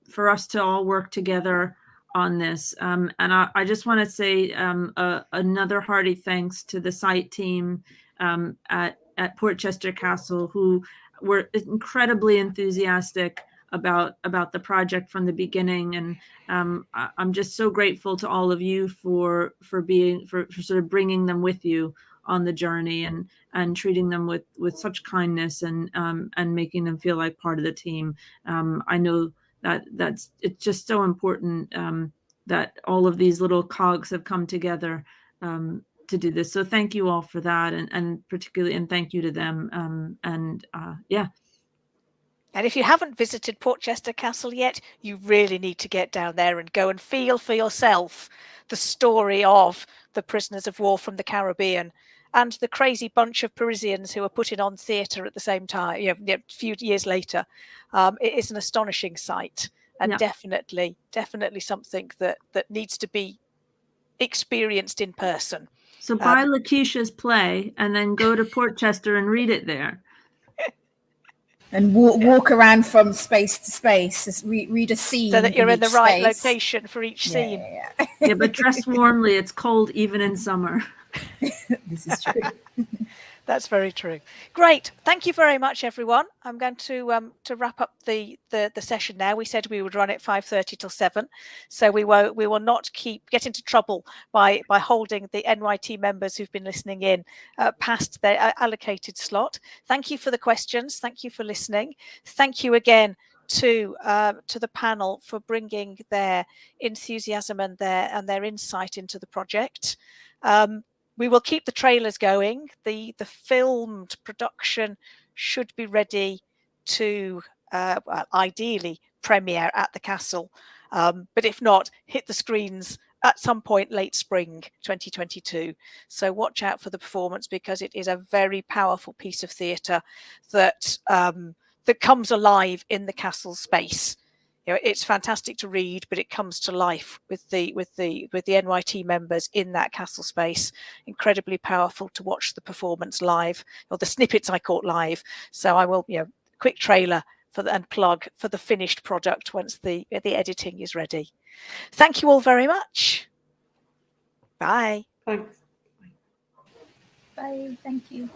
for us to all work together on this. And I just want to say another hearty thanks to the site team at Portchester Castle, who were incredibly enthusiastic about the project from the beginning, and I'm just so grateful to all of you for sort of bringing them with you on the journey and treating them with such kindness and making them feel like part of the team. I know it's just so important that all of these little cogs have come together to do this. So thank you all for that, and particularly, and thank you to them. Yeah. And if you haven't visited Portchester Castle yet, you really need to get down there and go and feel for yourself the story of the prisoners of war from the Caribbean and the crazy bunch of Parisians who are putting on theatre at the same time, a few years later. It is an astonishing sight, and definitely something that needs to be experienced in person. So buy Lakesha's play and then go to Portchester and read it there. And walk around from space to space, just read a scene. So that you're in the right space. location for each scene. Yeah, but dress warmly. It's cold even in summer. This is true. That's very true. Great. Thank you very much, everyone. I'm going to wrap up the session now. We said we would run at 5:30 till 7, so we will not get into trouble by holding the NYT members who've been listening in past their allocated slot. Thank you for the questions. Thank you for listening. Thank you again to the panel for bringing their enthusiasm and their insight into the project. We will keep the trailers going. The filmed production should be ready to ideally premiere at the castle, but if not, hit the screens at some point late spring 2022. So watch out for the performance, because it is a very powerful piece of theatre that comes alive in the castle space. It's fantastic to read, but it comes to life with the NYT members in that castle space. Incredibly powerful to watch the performance live, or the snippets I caught live. So I will, quick trailer and plug for the finished product once the editing is ready. Thank you all very much. Bye. Thanks. Bye. Thank you.